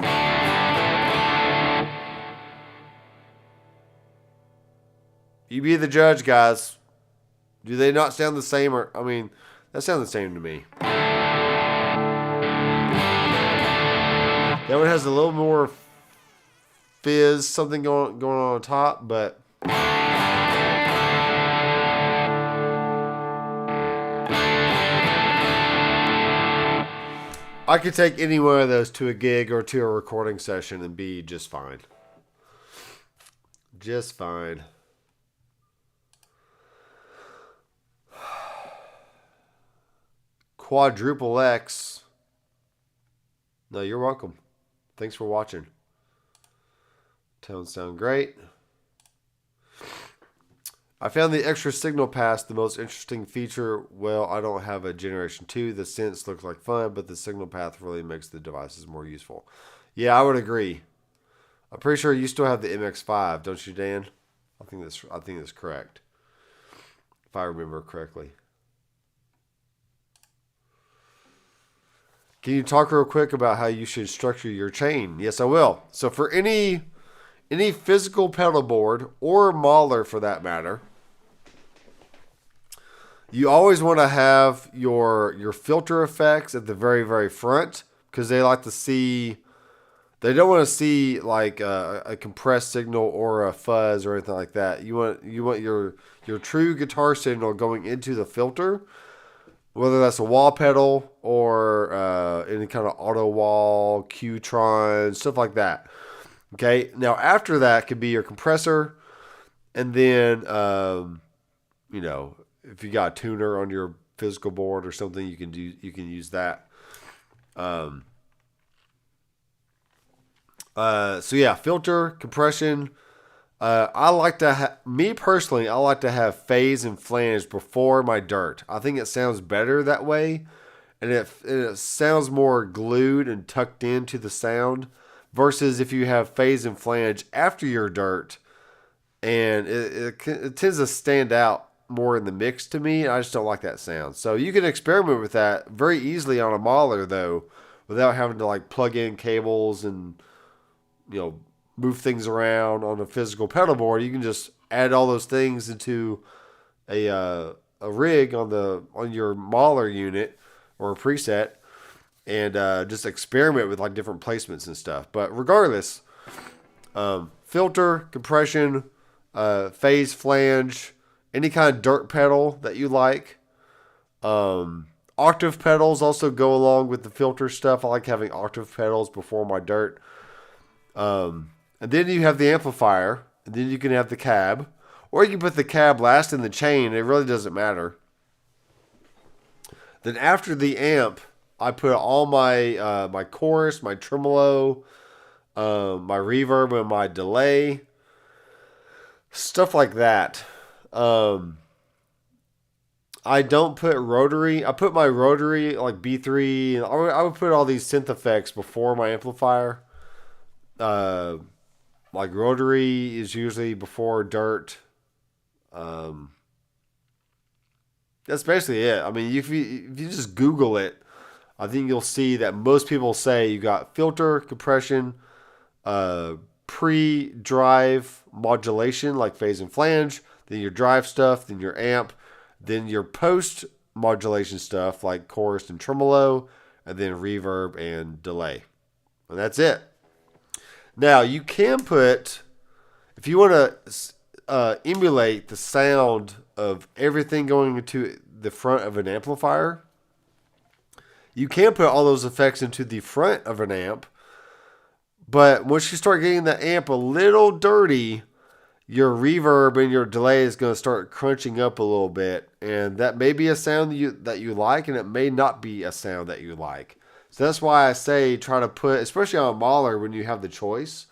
You be the judge, guys. Do they not sound the same? Or I mean, that sounds the same to me. That one has a little more fizz, something going on top, but I could take any one of those to a gig or to a recording session and be just fine. Just fine. Quadruple X. No, you're welcome. Thanks for watching. Tones sound great. I found the extra signal pass the most interesting feature. Well, I don't have a Generation 2. The synths looks like fun, but the signal path really makes the devices more useful. Yeah, I would agree. I'm pretty sure you still have the MX5, don't you, Dan? I think that's correct. If I remember correctly. Can you talk real quick about how you should structure your chain? Yes, I will. So for any physical pedal board or mauler for that matter, you always want to have your filter effects at the very, very front because they like to see. They don't want to see like a compressed signal or a fuzz or anything like that. You want your true guitar signal going into the filter, whether that's a wall pedal or any kind of auto wall, Qtron, stuff like that. Okay. Now after that could be your compressor, and then if you got a tuner on your physical board or something, you can use that. So yeah, filter, compression. I like to me personally, I like to have phase and flange before my dirt. I think it sounds better that way, and it sounds more glued and tucked into the sound versus if you have phase and flange after your dirt, and it tends to stand out more in the mix to me. I just don't like that sound. So you can experiment with that very easily on a mauler though, without having to like plug in cables and move things around on a physical pedal board. You can just add all those things into a rig on your mauler unit or a preset, and just experiment with like different placements and stuff. But regardless, filter, compression, phase, flange, any kind of dirt pedal that you like. Octave pedals also go along with the filter stuff. I like having octave pedals before my dirt. And then you have the amplifier, and then you can have the cab, or you can put the cab last in the chain. It really doesn't matter. Then after the amp, I put all my my chorus, my tremolo, my reverb, and my delay, stuff like that. I don't put rotary. I put my rotary like B3. And I would put all these synth effects before my amplifier. Like rotary is usually before dirt. That's basically it. I mean, if you just Google it, I think you'll see that most people say you got filter, compression, pre-drive modulation like phase and flange, then your drive stuff, then your amp, then your post modulation stuff like chorus and tremolo, and then reverb and delay. And that's it. Now, you can put, if you want to emulate the sound of everything going into the front of an amplifier, You can put all those effects into the front of an amp, but once you start getting the amp a little dirty, your reverb and your delay is going to start crunching up a little bit, and that may be a sound that you like, and it may not be a sound that you like. So that's why I say try to put, especially on a Mahler when you have the choice,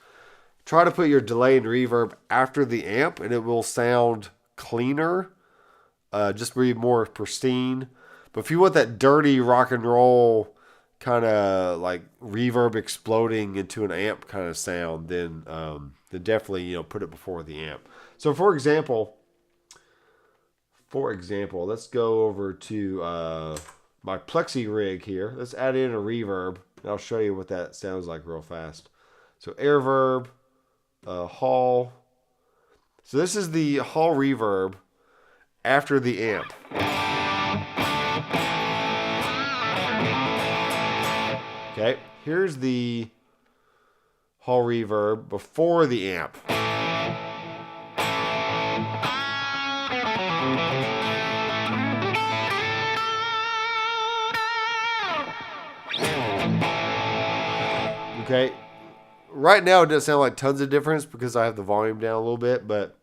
try to put your delay and reverb after the amp, and it will sound cleaner, just be more pristine. But if you want that dirty rock and roll kind of like reverb exploding into an amp kind of sound, then definitely put it before the amp. So for example, let's go over to my Plexi rig here. Let's add in a reverb, and I'll show you what that sounds like real fast. So Airverb, Hall. So this is the Hall reverb after the amp. Okay, here's the Hall reverb before the amp. Okay, right now it doesn't sound like tons of difference because I have the volume down a little bit, but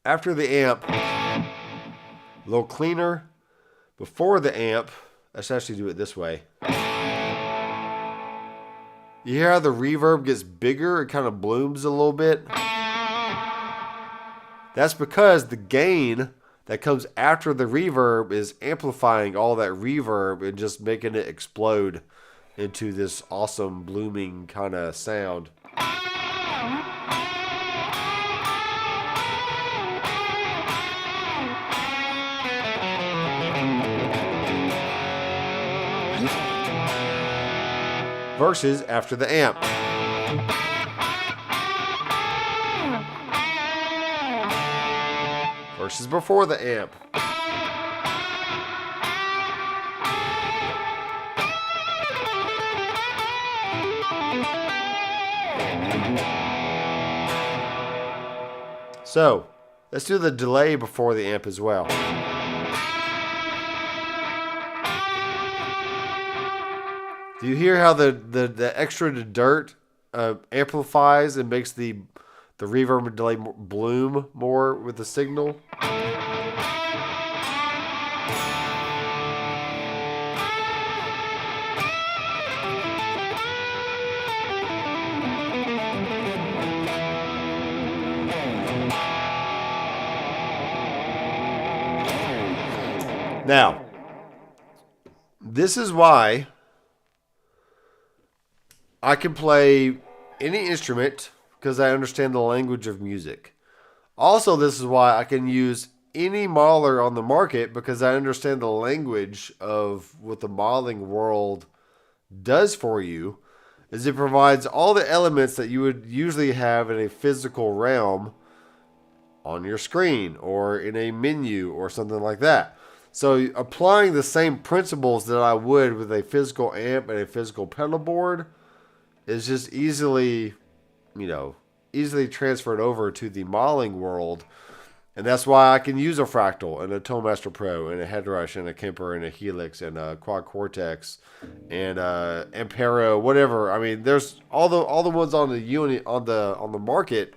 after the amp, a little cleaner. Before the amp, let's actually do it this way. You hear how the reverb gets bigger? It kind of blooms a little bit. That's because the gain that comes after the reverb is amplifying all that reverb and just making it explode into this awesome blooming kind of sound. Versus after the amp. Versus before the amp. So, let's do the delay before the amp as well. Do you hear how the extra dirt amplifies and makes the reverb and delay bloom more with the signal? Now, this is why I can play any instrument because I understand the language of music. Also, this is why I can use any Mahler on the market because I understand the language of what the modeling world does for you. Is it provides all the elements that you would usually have in a physical realm on your screen or in a menu or something like that. So applying the same principles that I would with a physical amp and a physical pedal board is just easily transferred over to the modeling world. And that's why I can use a Fractal and a Tonemaster Pro and a Headrush and a Kemper and a Helix and a Quad Cortex and Ampero, whatever. I mean, there's all the ones on the unit on the market.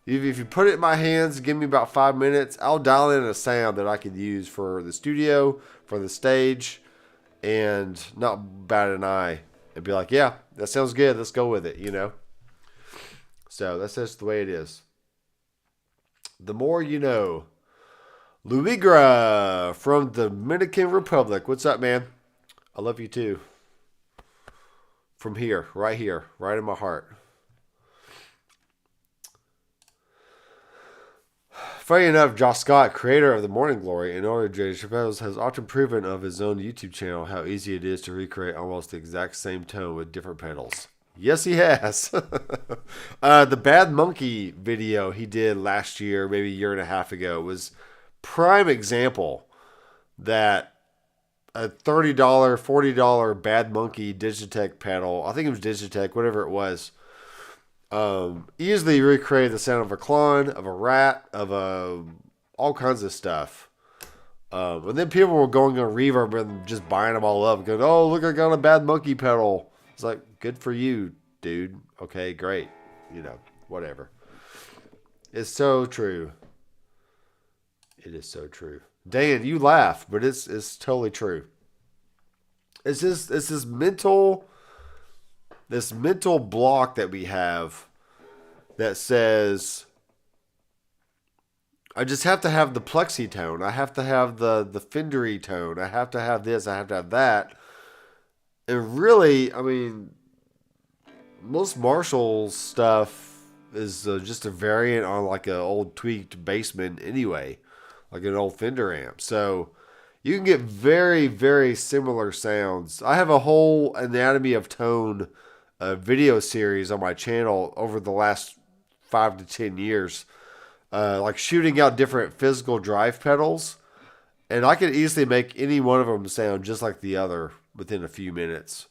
If you put it in my hands, give me about 5 minutes, I'll dial in a sound that I could use for the studio, for the stage, and not bat an eye and be like, yeah, that sounds good. Let's go with it, So that's just the way it is. The more you know. Luigra from the Dominican Republic. What's up, man? I love you too. From here, right in my heart. Funny enough, Josh Scott, creator of The Morning Glory and owner of J. Chappelle's, has often proven of his own YouTube channel how easy it is to recreate almost the exact same tone with different pedals. Yes, he has. The Bad Monkey video he did last year, maybe a year and a half ago, was prime example that a $30, $40 Bad Monkey Digitech pedal, I think it was Digitech, whatever it was, easily recreated the sound of a clone, of a rat, of all kinds of stuff And then people were going on Reverb and just buying them all up, going, "Oh, look, I got a bad monkey pedal." It's like, good for you, dude. Okay, great. Whatever. It's so true. It is so true. Dan, you laugh, but it's totally true. It's just it's this mental block that we have that says I just have to have the plexi tone. I have to have the Fendery tone. I have to have this. I have to have that. And really, I mean, most Marshall stuff is just a variant on like an old tweaked Bassman anyway, like an old Fender amp. So you can get very, very similar sounds. I have a whole Anatomy of Tone video series on my channel over the last 5 to 10 years, like shooting out different physical drive pedals. And I could easily make any one of them sound just like the other within a few minutes.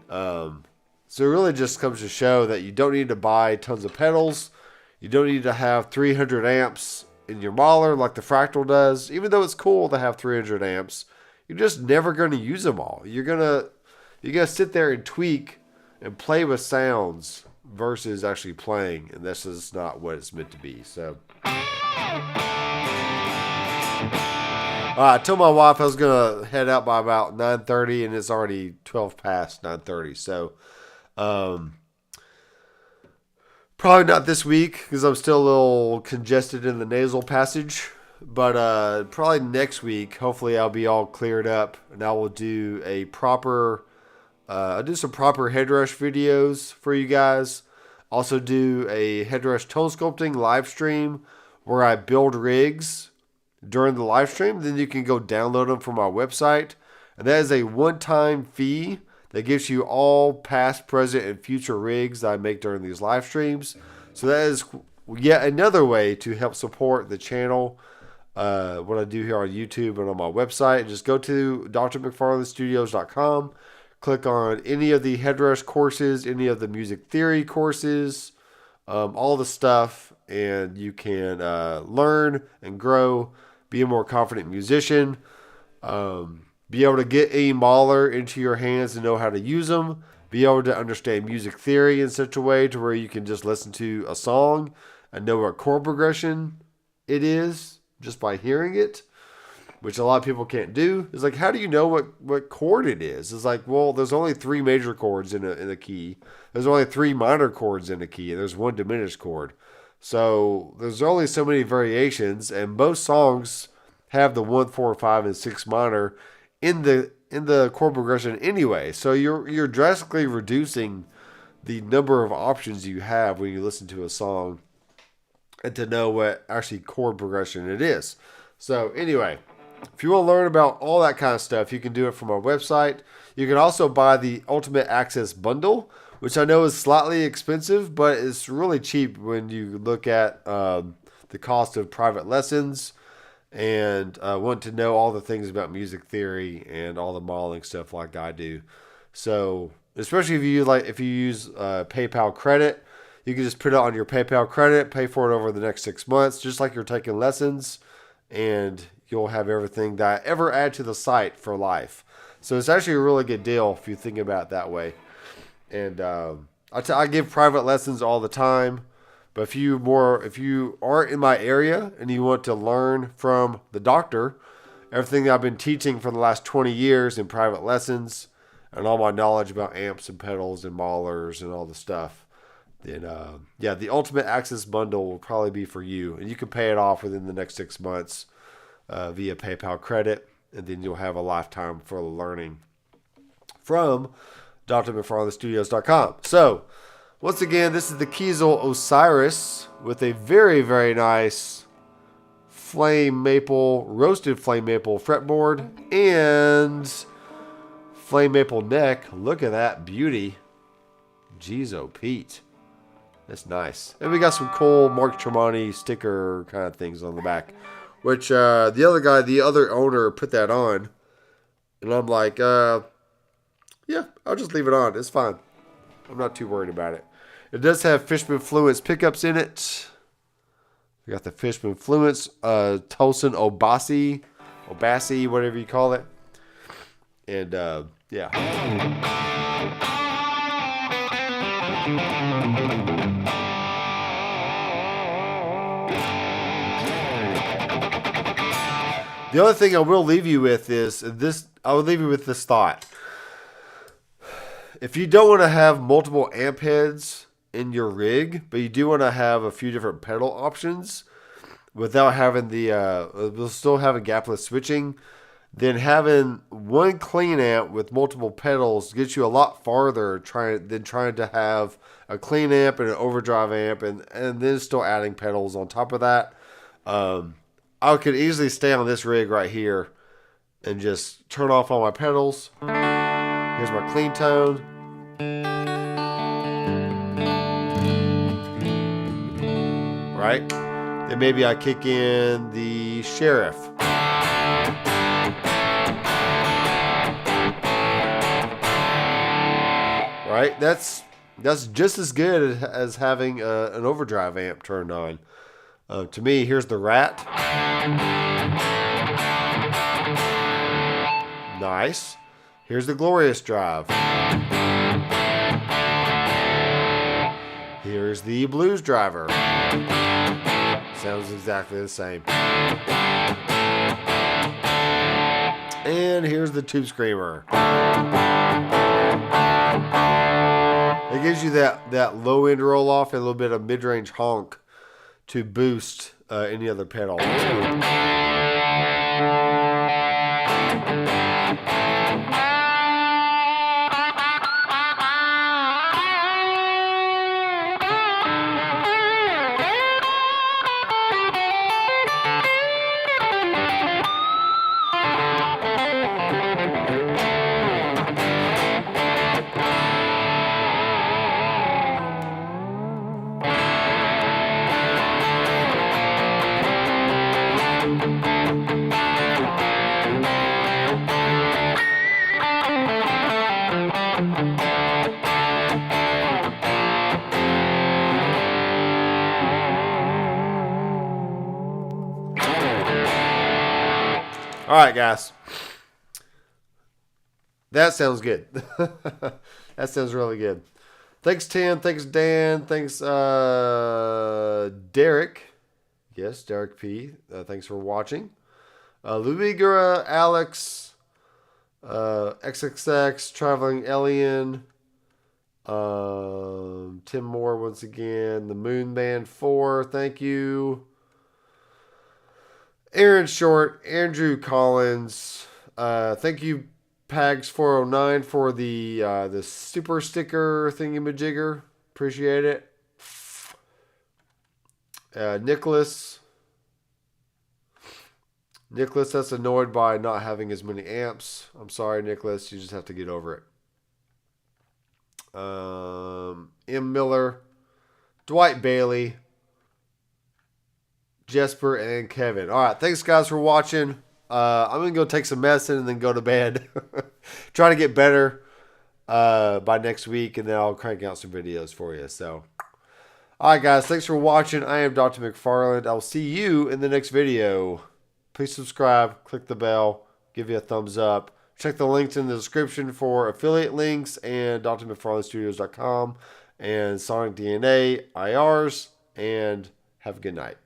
So it really just comes to show that you don't need to buy tons of pedals. You don't need to have 300 amps in your Mahler like the Fractal does. Even though it's cool to have 300 amps, you're just never going to use them all. You're gonna sit there and tweak and play with sounds versus actually playing, and this is not what it's meant to be. So I told my wife I was gonna head out by about 9:30, and it's already 12 past 9:30. So probably not this week because I'm still a little congested in the nasal passage. But probably next week, hopefully I'll be all cleared up, and I will do a proper. I'll do some proper Headrush videos for you guys. Also do a Headrush tone sculpting live stream where I build rigs during the live stream. Then you can go download them from my website. And that is a one-time fee that gives you all past, present, and future rigs that I make during these live streams. So that is yet another way to help support the channel, what I do here on YouTube and on my website. Just go to drmcfarlandstudios.com. Click on any of the Headrush courses, any of the music theory courses, all the stuff, and you can learn and grow, be a more confident musician, be able to get a Mahler into your hands and know how to use them, be able to understand music theory in such a way to where you can just listen to a song and know what chord progression it is just by hearing it, which a lot of people can't do. It's like, how do you know what chord it is? It's like, well, there's only 3 major chords in a key. There's only 3 minor chords in a key, and there's 1 diminished chord. So there's only so many variations, and most songs have the 1, 4, 5, and 6 minor in the chord progression anyway. So you're drastically reducing the number of options you have when you listen to a song, and to know what actually chord progression it is. So anyway, if you want to learn about all that kind of stuff, you can do it from our website. You can also buy the Ultimate Access Bundle, which I know is slightly expensive, but it's really cheap when you look at the cost of private lessons and want to know all the things about music theory and all the modeling stuff like I do. So especially if you use PayPal credit, you can just put it on your PayPal credit, pay for it over the next 6 months, just like you're taking lessons, and you'll have everything that I ever add to the site for life. So it's actually a really good deal if you think about it that way. And I give private lessons all the time. But if you aren't in my area and you want to learn from the doctor, everything that I've been teaching for the last 20 years in private lessons, and all my knowledge about amps and pedals and maulers and all the stuff, then the Ultimate Access Bundle will probably be for you. And you can pay it off within the next 6 months. Via PayPal credit, and then you'll have a lifetime for learning from drmcfarlandstudios.com. So, once again, this is the Kiesel Osiris with a very, very nice roasted flame maple fretboard and flame maple neck. Look at that beauty. Jeez, oh Pete. That's nice. And we got some cool Mark Tremonti sticker kind of things on the back. Which the other owner put that on. And I'm like, yeah, I'll just leave it on. It's fine. I'm not too worried about it. It does have Fishman Fluence pickups in it. We got the Fishman Fluence Tosin Obasi or bassy, whatever you call it. And yeah. The other thing I will leave you with is this. I will leave you with this thought. If you don't want to have multiple amp heads in your rig, but you do want to have a few different pedal options without having we'll still having gapless switching, then having one clean amp with multiple pedals gets you a lot farther than trying to have a clean amp and an overdrive amp and then still adding pedals on top of that. I could easily stay on this rig right here and just turn off all my pedals. Here's my clean tone. Right? Then maybe I kick in the Sheriff. Right? That's just as good as having an overdrive amp turned on. To me, here's the Rat. Nice. Here's the Glorious Drive. Here's the Blues Driver. Sounds exactly the same. And here's the Tube Screamer. It gives you that low end roll off and a little bit of mid range honk to boost any other pedal. All right, guys. That sounds good. That sounds really good. Thanks, Tim. Thanks, Dan. Thanks, Derek. Yes, Derek P. Thanks for watching. Luigra, Alex, XXX, Traveling Alien, Tim Moore once again, the Moon Band 4. Thank you. Aaron Short, Andrew Collins, thank you, Pags409 for the super sticker thingamajigger. Appreciate it. Nicholas, that's annoyed by not having as many amps. I'm sorry, Nicholas. You just have to get over it. M. Miller, Dwight Bailey, Jesper, and Kevin. All right. Thanks, guys, for watching. I'm going to go take some medicine and then go to bed. Try to get better by next week, and then I'll crank out some videos for you. So, all right, guys. Thanks for watching. I am Dr. McFarland. I'll see you in the next video. Please subscribe. Click the bell. Give you a thumbs up. Check the links in the description for affiliate links and drmcfarlandstudios.com and Sonic DNA IRs. And have a good night.